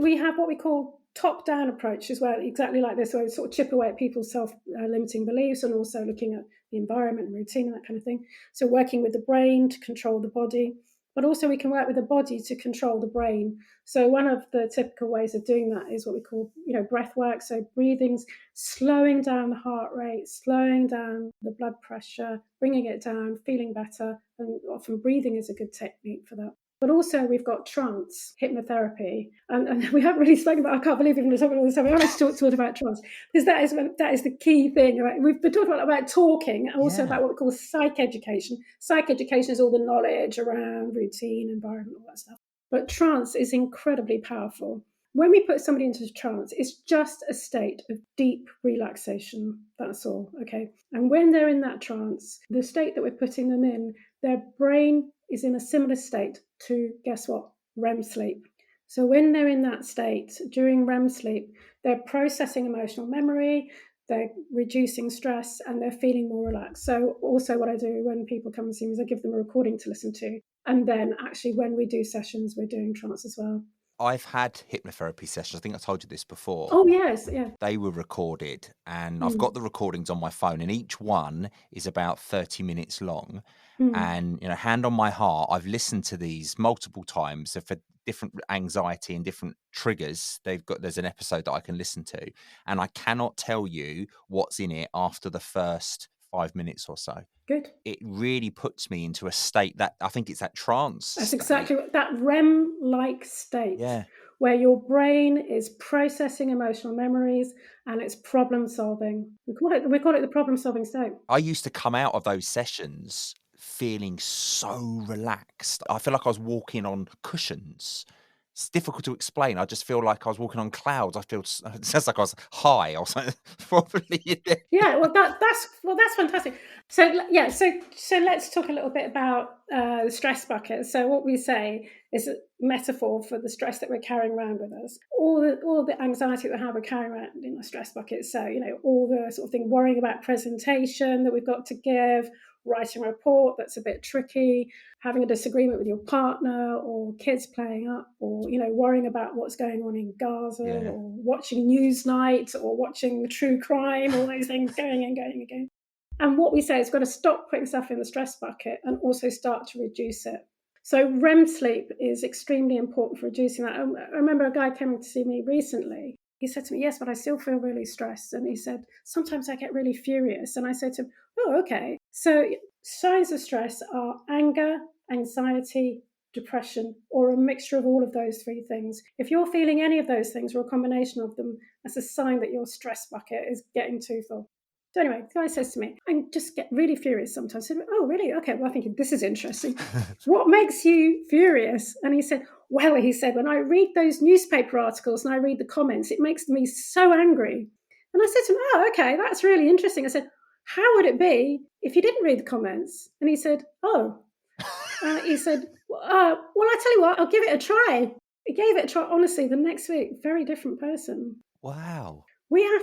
S3: we have what we call top-down approach as well, exactly like this, where we sort of chip away at people's self-limiting beliefs and also looking at the environment and routine and that kind of thing. So working with the brain to control the body, but also we can work with the body to control the brain. So one of the typical ways of doing that is what we call, breath work. So breathing's slowing down the heart rate, slowing down the blood pressure, bringing it down, feeling better. And often breathing is a good technique for that. But also we've got trance hypnotherapy, and we haven't really spoken about. I can't believe we're talking about all this time. We haven't talked about trance because that is the key thing. Right? We've been talking about talking, and also about what we call psych education. Psych education is all the knowledge around routine, environment, all that stuff. But trance is incredibly powerful. When we put somebody into trance, it's just a state of deep relaxation. That's all, okay? And when they're in that trance, the state that we're putting them in, their brain is in a similar state to, guess what, REM sleep. So when they're in that state during REM sleep, they're processing emotional memory, they're reducing stress, and they're feeling more relaxed. So also what I do when people come and see me is I give them a recording to listen to. And then actually when we do sessions, we're doing trance as well.
S1: I've had hypnotherapy sessions. I think I told you this before.
S3: Oh, yes, yeah.
S1: They were recorded, and I've got the recordings on my phone, and each one is about 30 minutes long. And, hand on my heart, I've listened to these multiple times. So for different anxiety and different triggers, there's an episode that I can listen to. And I cannot tell you what's in it after the first 5 minutes or so.
S3: Good.
S1: It really puts me into a state that I think it's that trance.
S3: That's exactly that REM-like state.
S1: Yeah.
S3: Where your brain is processing emotional memories and it's problem solving. We call it the problem solving state.
S1: I used to come out of those sessions feeling so relaxed. I feel like I was walking on cushions. It's difficult to explain. I just feel like I was walking on clouds. It sounds like I was high or something. Probably.
S3: Yeah, well, that's fantastic. So let's talk a little bit about the stress bucket. So what we say is a metaphor for the stress that we're carrying around with us. All the anxiety that we have, we're carrying around in the stress bucket. So all the sort of thing, worrying about presentation that we've got to give, writing a report that's a bit tricky, having a disagreement with your partner, or kids playing up, or worrying about what's going on in Gaza, or watching Newsnight, or watching true crime, all those things going and going again. And what we say is we've got to stop putting stuff in the stress bucket and also start to reduce it. So REM sleep is extremely important for reducing that. I remember a guy came to see me recently. He said to me, yes, but I still feel really stressed. And he said, sometimes I get really furious. And I said to him, oh, okay. So signs of stress are anger, anxiety, depression, or a mixture of all of those three things. If you're feeling any of those things or a combination of them, that's a sign that your stress bucket is getting too full. So anyway, the guy says to me, I just get really furious sometimes. I said, oh, really? Okay, well, I think this is interesting. What makes you furious? And he said, well, he said, when I read those newspaper articles and I read the comments, it makes me so angry. And I said to him, oh, okay, that's really interesting. I said, how would it be if you didn't read the comments? And he said, oh. He said, well, I tell you what, I'll give it a try. He gave it a try. Honestly, the next week, very different person.
S1: Wow.
S3: We have...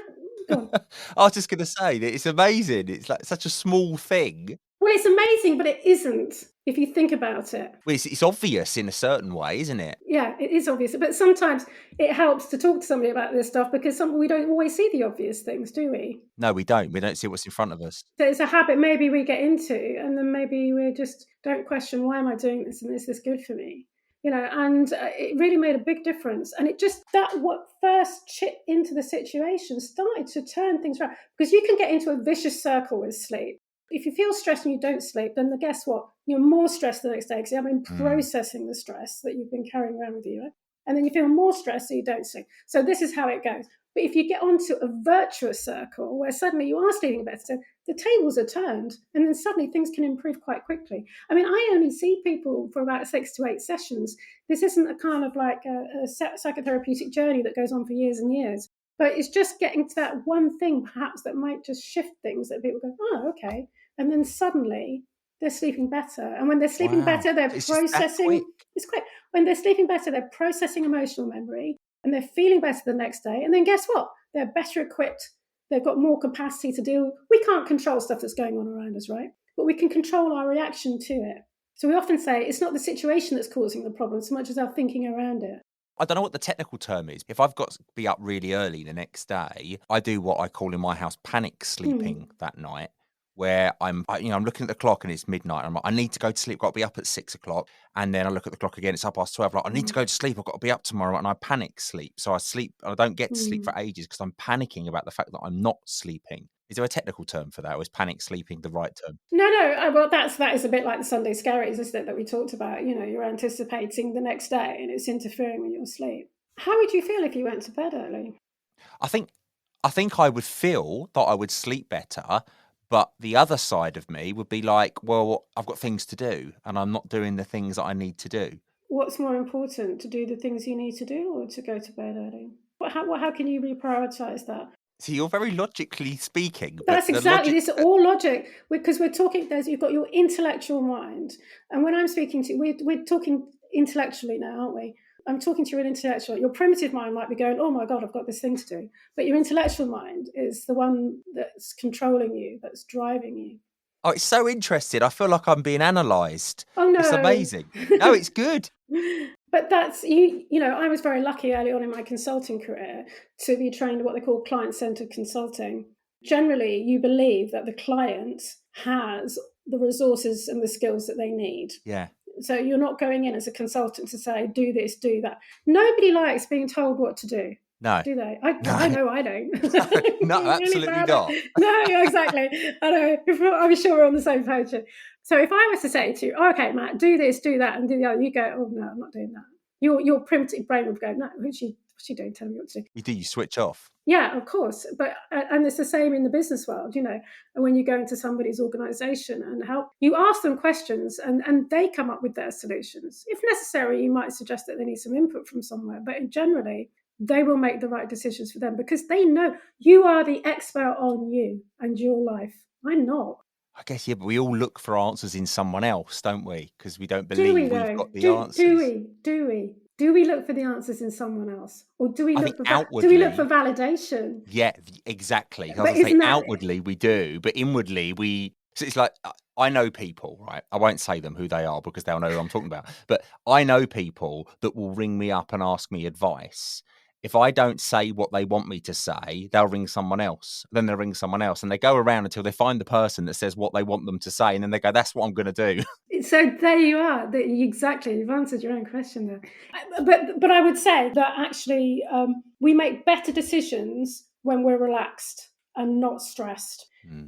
S1: I was just going to say that it's amazing. It's like such a small thing.
S3: Well, it's amazing, but it isn't if you think about it.
S1: Well, it's obvious in a certain way, isn't it?
S3: Yeah, it is obvious. But sometimes it helps to talk to somebody about this stuff because we don't always see the obvious things, do we?
S1: No, we don't. We don't see what's in front of us.
S3: So it's a habit maybe we get into, and then maybe we just don't question, why am I doing this? And is this good for me? And it really made a big difference. And it just, what first chipped into the situation started to turn things around. Because you can get into a vicious circle with sleep. If you feel stressed and you don't sleep, then guess what? You're more stressed the next day because you haven't been processing the stress that you've been carrying around with you. Right? And then you feel more stressed so you don't sleep. So this is how it goes. But if you get onto a virtuous circle where suddenly you are sleeping better, the tables are turned and then suddenly things can improve quite quickly. I mean, I only see people for about 6 to 8 sessions. This isn't a kind of like a psychotherapeutic journey that goes on for years and years. But it's just getting to that one thing perhaps that might just shift things that people go, oh, okay. And then suddenly they're sleeping better. And when they're sleeping better, they're processing. It's quick. When they're sleeping better, they're processing emotional memory and they're feeling better the next day. And then guess what? They're better equipped. They've got more capacity to deal. We can't control stuff that's going on around us, right? But we can control our reaction to it. So we often say it's not the situation that's causing the problem so much as our thinking around it.
S1: I don't know what the technical term is. If I've got to be up really early the next day, I do what I call in my house panic sleeping that night, where I'm looking at the clock and it's midnight. I'm like, I need to go to sleep. I've got to be up at 6 o'clock. And then I look at the clock again. It's 12:30. Like, I need to go to sleep. I've got to be up tomorrow. And I panic sleep. So I sleep. I don't get to sleep for ages because I'm panicking about the fact that I'm not sleeping. Is there a technical term for that? Or is panic sleeping the right term?
S3: No. Well, that is a bit like the Sunday scaries, isn't it, that we talked about? You're anticipating the next day and it's interfering with your sleep. How would you feel if you went to bed early?
S1: I think I would feel that I would sleep better. But the other side of me would be like, well, I've got things to do and I'm not doing the things that I need to do. What's
S3: more important, to do the things you need to do or to go to bed early? How can you reprioritise that?
S1: So you're very logically speaking.
S3: That's exactly, this is all logic, because we're talking, you've got your intellectual mind. And when I'm speaking to you, we're talking intellectually now, aren't we? I'm talking to you an intellectual. Your primitive mind might be going, oh my God, I've got this thing to do. But your intellectual mind is the one that's controlling you, that's driving you.
S1: Oh, it's so interesting. I feel like I'm being analysed.
S3: Oh, no.
S1: It's amazing. No, it's good.
S3: But that's, I was very lucky early on in my consulting career to be trained in what they call client-centered consulting. Generally, you believe that the client has the resources and the skills that they need.
S1: Yeah.
S3: So you're not going in as a consultant to say, do this, do that. Nobody likes being told what to do.
S1: No.
S3: Do they? I know I don't.
S1: No, absolutely really not.
S3: No, exactly. I know. I'm sure we're on the same page. So if I was to say to you, okay, Matt, do this, do that, and do the other, you go, oh, no, I'm not doing that. Your primitive brain would go, no, what's she doing? Tell me what to do.
S1: You switch off.
S3: Yeah, of course. But and it's the same in the business world, when you go into somebody's organisation and help, you ask them questions and they come up with their solutions. If necessary, you might suggest that they need some input from somewhere, but generally, they will make the right decisions for them because they know you are the expert on you and your life. I'm not.
S1: I guess, yeah, but we all look for answers in someone else, don't we? Because we don't believe we've got the answers.
S3: Do we look for the answers in someone else? Or do we look for validation?
S1: Yeah, exactly. I was going to say outwardly we do, but inwardly so it's like, I know people, right? I won't say them who they are because they'll know who I'm talking about. But I know people that will ring me up and ask me advice. If I don't say what they want me to say, they'll ring someone else. Then they'll ring someone else. And they go around until they find the person that says what they want them to say. And then they go, that's what I'm going to do.
S3: So there you are. Exactly, you've answered your own question there. But I would say that actually we make better decisions when we're relaxed and not stressed.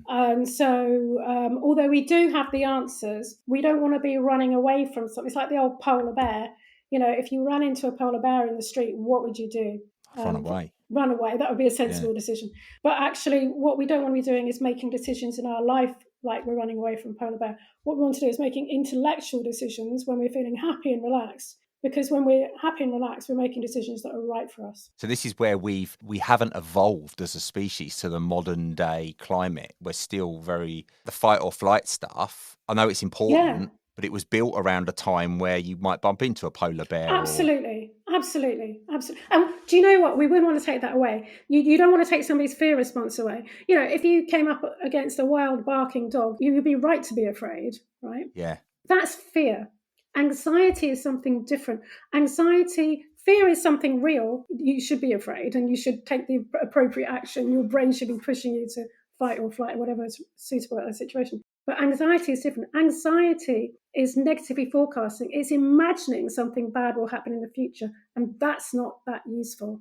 S3: And so although we do have the answers, we don't want to be running away from something. It's like the old polar bear. If you ran into a polar bear in the street, what would you do?
S1: Run away.
S3: Run away. That would be a sensible decision. But actually, what we don't want to be doing is making decisions in our life like we're running away from a polar bear. What we want to do is making intellectual decisions when we're feeling happy and relaxed. Because when we're happy and relaxed, we're making decisions that are right for us.
S1: So this is where we haven't evolved as a species to the modern day climate. We're still very the fight or flight stuff. I know it's important, but it was built around a time where you might bump into a polar bear.
S3: Absolutely. And do you know what? We wouldn't want to take that away. You don't want to take somebody's fear response away. If you came up against a wild barking dog, you would be right to be afraid, right?
S1: Yeah.
S3: That's fear. Anxiety is something different. Fear is something real. You should be afraid and you should take the appropriate action. Your brain should be pushing you to fight or flight, whatever is suitable at that situation. But anxiety is different. Anxiety is negatively forecasting. It's imagining something bad will happen in the future, and that's not that useful.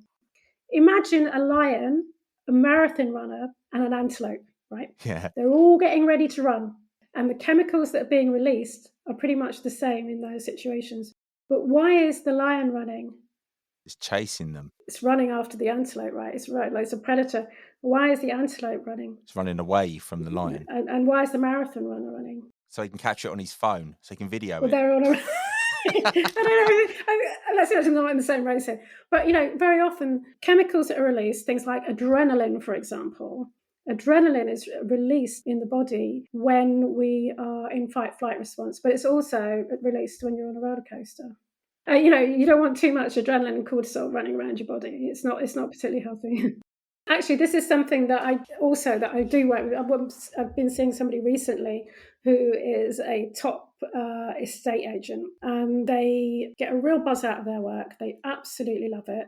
S3: Imagine a lion, a marathon runner, and an antelope, right?
S1: Yeah.
S3: They're all getting ready to run, and the chemicals that are being released are pretty much the same in those situations. But why is the lion running?
S1: It's chasing them.
S3: It's running after the antelope, right? It's a predator. Why is the antelope running?
S1: It's running away from the lion.
S3: And why is the marathon runner running?
S1: So he can capture it on his phone, so he can video it.
S3: They're on a... Let's imagine they're not in the same race here. But, very often chemicals that are released, things like adrenaline, for example. Adrenaline is released in the body when we are in fight-flight response, but it's also released when you're on a roller coaster. You don't want too much adrenaline and cortisol running around your body. It's not particularly healthy. Actually, this is something that I do work with. I've been seeing somebody recently who is a top estate agent, and they get a real buzz out of their work. They absolutely love it.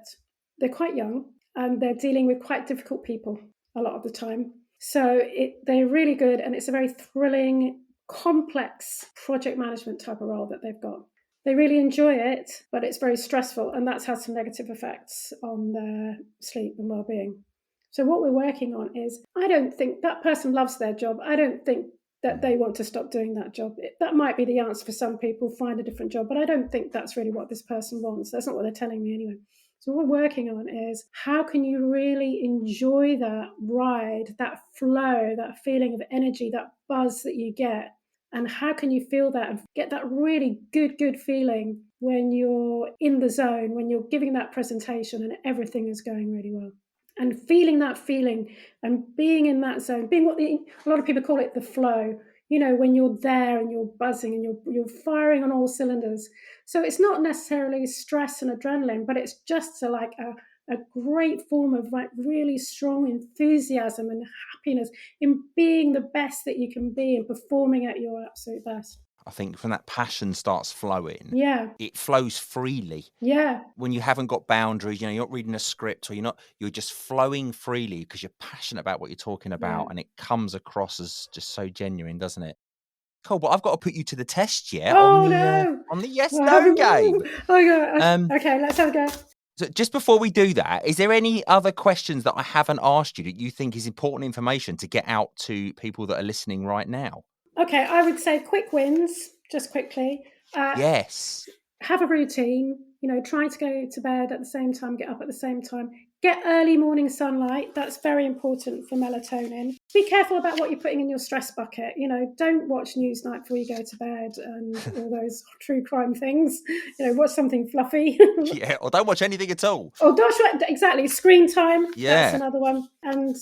S3: They're quite young, and they're dealing with quite difficult people a lot of the time. So they're really good, and it's a very thrilling, complex project management type of role that they've got. They really enjoy it, but it's very stressful, and that's had some negative effects on their sleep and well-being. So what we're working on is, I don't think that person loves their job. I don't think that they want to stop doing that job. That might be the answer for some people, find a different job, but I don't think that's really what this person wants. That's not what they're telling me anyway. So what we're working on is, how can you really enjoy that ride, that flow, that feeling of energy, that buzz that you get? And how can you feel that and get that really good feeling when you're in the zone, when you're giving that presentation and everything is going really well? And feeling that feeling and being in that zone, being what a lot of people call it the flow, when you're there and you're buzzing and you're firing on all cylinders. So it's not necessarily stress and adrenaline, but it's just a great form of really strong enthusiasm and happiness in being the best that you can be and performing at your absolute best.
S1: I think when that passion starts flowing, it flows freely.
S3: Yeah.
S1: When you haven't got boundaries, you're not reading a script, or you're just flowing freely because you're passionate about what you're talking about, and it comes across as just so genuine, doesn't it? Cool, but I've got to put you to the test, on the yes/no game.
S3: Oh god. Okay, let's have a go.
S1: So just before we do that, is there any other questions that I haven't asked you that you think is important information to get out to people that are listening right now?
S3: Okay, I would say quick wins, just quickly.
S1: Yes.
S3: Have a routine, try to go to bed at the same time, get up at the same time. Get early morning sunlight. That's very important for melatonin. Be careful about what you're putting in your stress bucket. Don't watch Newsnight before you go to bed and all those true crime things. Watch something fluffy.
S1: Yeah, or don't watch anything at all.
S3: Oh, gosh, exactly. Screen time.
S1: Yeah.
S3: That's another one. And,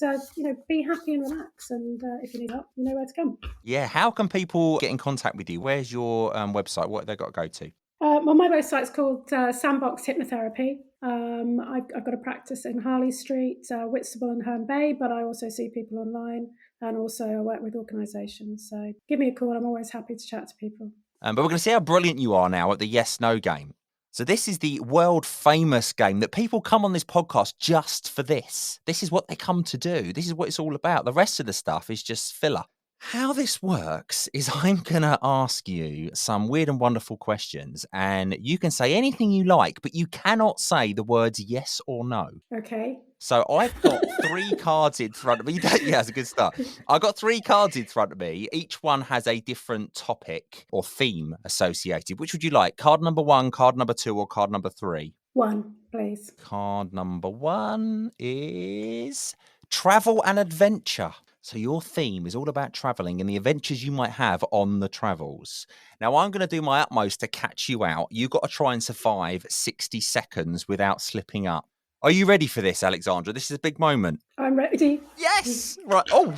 S3: be happy and relax. And if you need help, you know where to come.
S1: Yeah. How can people get in contact with you? Where's your website? What have they got to go to?
S3: Well, my website's called Sandbox Hypnotherapy. I've got a practice in Harley Street, Whitstable and Herne Bay, but I also see people online, and also I work with organisations. So give me a call. I'm always happy to chat to people.
S1: But we're going to see how brilliant you are now at the yes/no game. So this is the world famous game that people come on this podcast just for this. This is what they come to do. This is what it's all about. The rest of the stuff is just filler. How this works is I'm going to ask you some weird and wonderful questions, and you can say anything you like, but you cannot say the words yes or no.
S3: Okay.
S1: So I've got 3 cards in front of me. Yeah, that's a good start. I've got 3 cards in front of me. Each one has a different topic or theme associated. Which would you like? Card number 1, card number 2, or card number 3?
S3: 1, please.
S1: Card number 1 is travel and adventure. So your theme is all about traveling and the adventures you might have on the travels. Now, I'm going to do my utmost to catch you out. You've got to try and survive 60 seconds without slipping up. Are you ready for this, Alexandra? This is a big moment.
S3: I'm ready.
S1: Yes! Right. Oh,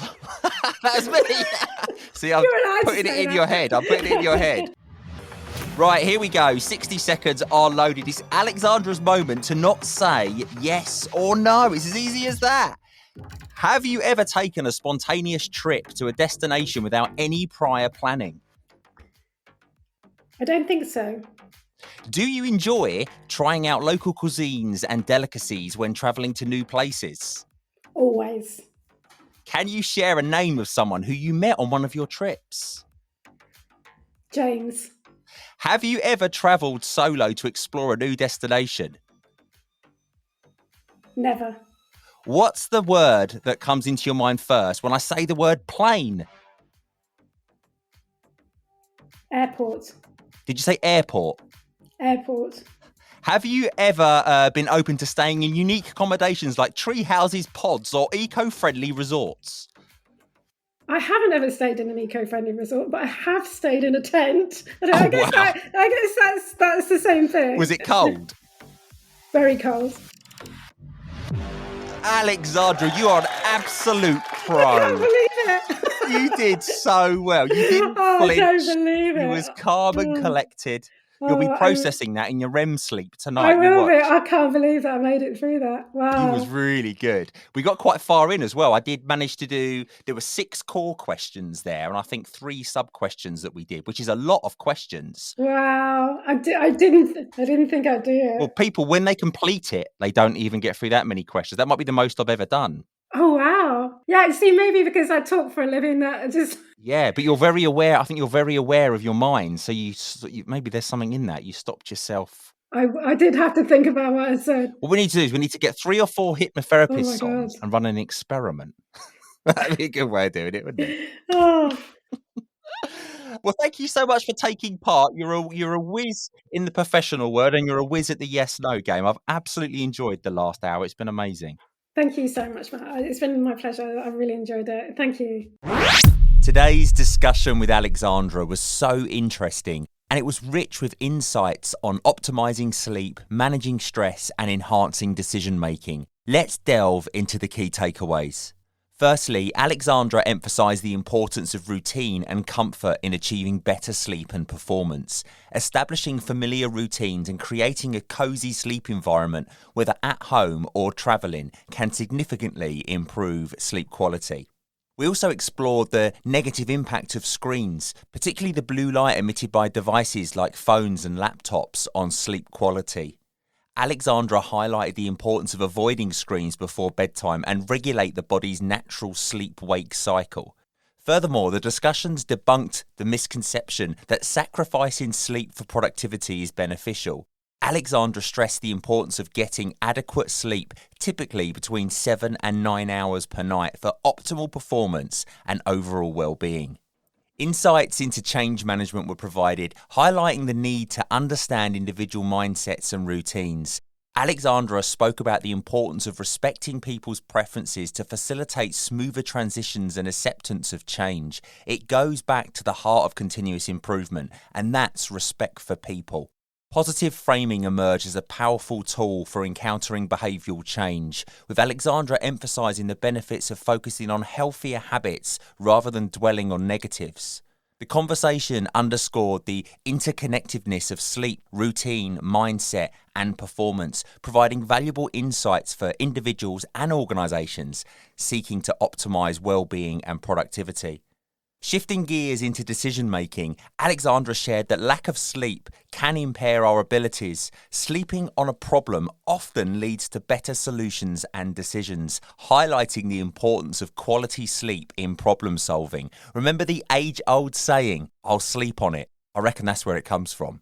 S1: that's me. See, I'm putting it in your head. I'm putting it in your head. Right, here we go. 60 seconds are loaded. It's Alexandra's moment to not say yes or no. It's as easy as that. Have you ever taken a spontaneous trip to a destination without any prior planning?
S3: I don't think so.
S1: Do you enjoy trying out local cuisines and delicacies when travelling to new places?
S3: Always.
S1: Can you share a name of someone who you met on one of your trips?
S3: James.
S1: Have you ever travelled solo to explore a new destination?
S3: Never.
S1: What's the word that comes into your mind first when I say the word plane?
S3: Airport.
S1: Did you say airport?
S3: Airport.
S1: Have you ever been open to staying in unique accommodations like tree houses, pods, or eco-friendly resorts?
S3: I haven't ever stayed in an eco-friendly resort, but I have stayed in a tent. I guess that's the same thing.
S1: Was it cold?
S3: Very cold.
S1: Alexandra, you are an absolute pro.
S3: I can't believe it.
S1: You did so well. You didn't flinch.
S3: I don't believe it.
S1: You was calm and collected. You'll be processing that in your REM sleep tonight.
S3: I will be. I can't believe that I made it through that. Wow.
S1: You was really good. We got quite far in as well. I did manage to do, there were 6 core questions there, and I think 3 sub-questions that we did, which is a lot of questions.
S3: Wow. I didn't think I'd do it.
S1: Well, people, when they complete it, they don't even get through that many questions. That might be the most I've ever done.
S3: Oh, wow. Yeah, see, maybe because I talk for a living that just...
S1: Yeah, but you're very aware. I think you're very aware of your mind. So you maybe there's something in that. You stopped yourself.
S3: I did have to think about what I said.
S1: What we need to do is we need to get 3 or 4 hypnotherapist songs and run an experiment. That'd be a good way of doing it, wouldn't it?
S3: Oh.
S1: Well, thank you so much for taking part. You're a whiz in the professional world and you're a whiz at the yes-no game. I've absolutely enjoyed the last hour. It's been amazing.
S3: Thank you so much, Matt. It's been my pleasure. I really enjoyed it. Thank you.
S1: Today's discussion with Alexandra was so interesting, and it was rich with insights on optimizing sleep, managing stress, and enhancing decision-making. Let's delve into the key takeaways. Firstly, Alexandra emphasised the importance of routine and comfort in achieving better sleep and performance. Establishing familiar routines and creating a cosy sleep environment, whether at home or travelling, can significantly improve sleep quality. We also explored the negative impact of screens, particularly the blue light emitted by devices like phones and laptops on sleep quality. Alexandra highlighted the importance of avoiding screens before bedtime and regulate the body's natural sleep-wake cycle. Furthermore, the discussions debunked the misconception that sacrificing sleep for productivity is beneficial. Alexandra stressed the importance of getting adequate sleep, typically between 7 and 9 hours per night, for optimal performance and overall well-being. Insights into change management were provided, highlighting the need to understand individual mindsets and routines. Alexandra spoke about the importance of respecting people's preferences to facilitate smoother transitions and acceptance of change. It goes back to the heart of continuous improvement, and that's respect for people. Positive framing emerged as a powerful tool for encountering behavioural change, with Alexandra emphasising the benefits of focusing on healthier habits rather than dwelling on negatives. The conversation underscored the interconnectedness of sleep, routine, mindset, and performance, providing valuable insights for individuals and organisations seeking to optimise well-being and productivity. Shifting gears into decision making, Alexandra shared that lack of sleep can impair our abilities. Sleeping on a problem often leads to better solutions and decisions, highlighting the importance of quality sleep in problem solving. Remember the age-old saying, "I'll sleep on it." I reckon that's where it comes from.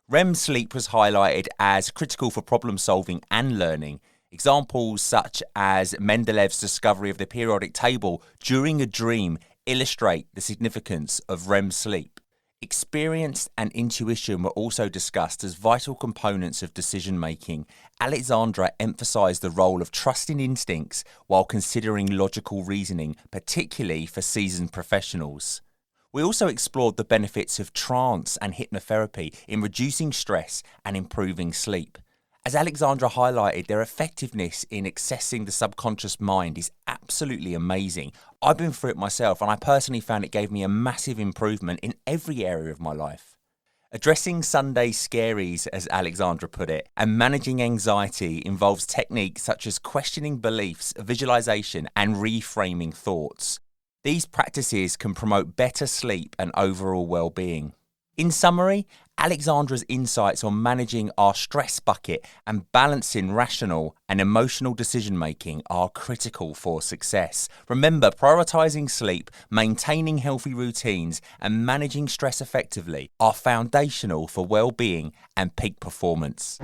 S1: REM sleep was highlighted as critical for problem solving and learning. Examples such as Mendelev's discovery of the periodic table during a dream illustrate the significance of REM sleep. Experience and intuition were also discussed as vital components of decision making. Alexandra emphasised the role of trusting instincts while considering logical reasoning, particularly for seasoned professionals. We also explored the benefits of trance and hypnotherapy in reducing stress and improving sleep. As Alexandra highlighted, their effectiveness in accessing the subconscious mind is absolutely amazing. I've been through it myself, and I personally found it gave me a massive improvement in every area of my life. Addressing Sunday scaries, as Alexandra put it, and managing anxiety involves techniques such as questioning beliefs, visualization, and reframing thoughts. These practices can promote better sleep and overall well-being. In summary, Alexandra's insights on managing our stress bucket and balancing rational and emotional decision-making are critical for success. Remember, prioritising sleep, maintaining healthy routines, and managing stress effectively are foundational for well-being and peak performance.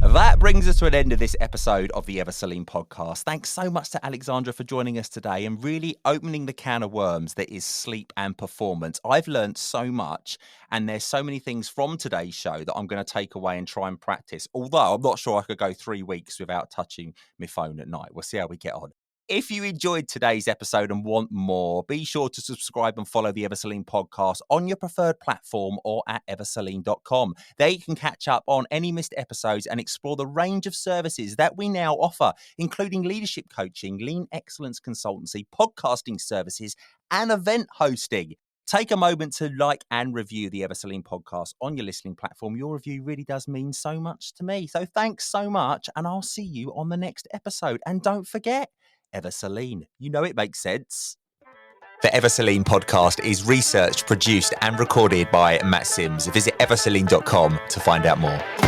S1: That brings us to an end of this episode of the Ever Celine podcast. Thanks so much to Alexandra for joining us today and really opening the can of worms that is sleep and performance. I've learned so much, and there's so many things from today's show that I'm going to take away and try and practice. Although I'm not sure I could go 3 weeks without touching my phone at night. We'll see how we get on. If you enjoyed today's episode and want more, be sure to subscribe and follow the Ever Celine podcast on your preferred platform or at everceline.com. There you can catch up on any missed episodes and explore the range of services that we now offer, including leadership coaching, lean excellence consultancy, podcasting services, and event hosting. Take a moment to like and review the Ever Celine podcast on your listening platform. Your review really does mean so much to me. So thanks so much, and I'll see you on the next episode. And don't forget, Ever Celine. You know it makes sense. The Ever Celine podcast is researched, produced, and recorded by Matt Sims. Visit everceline.com to find out more.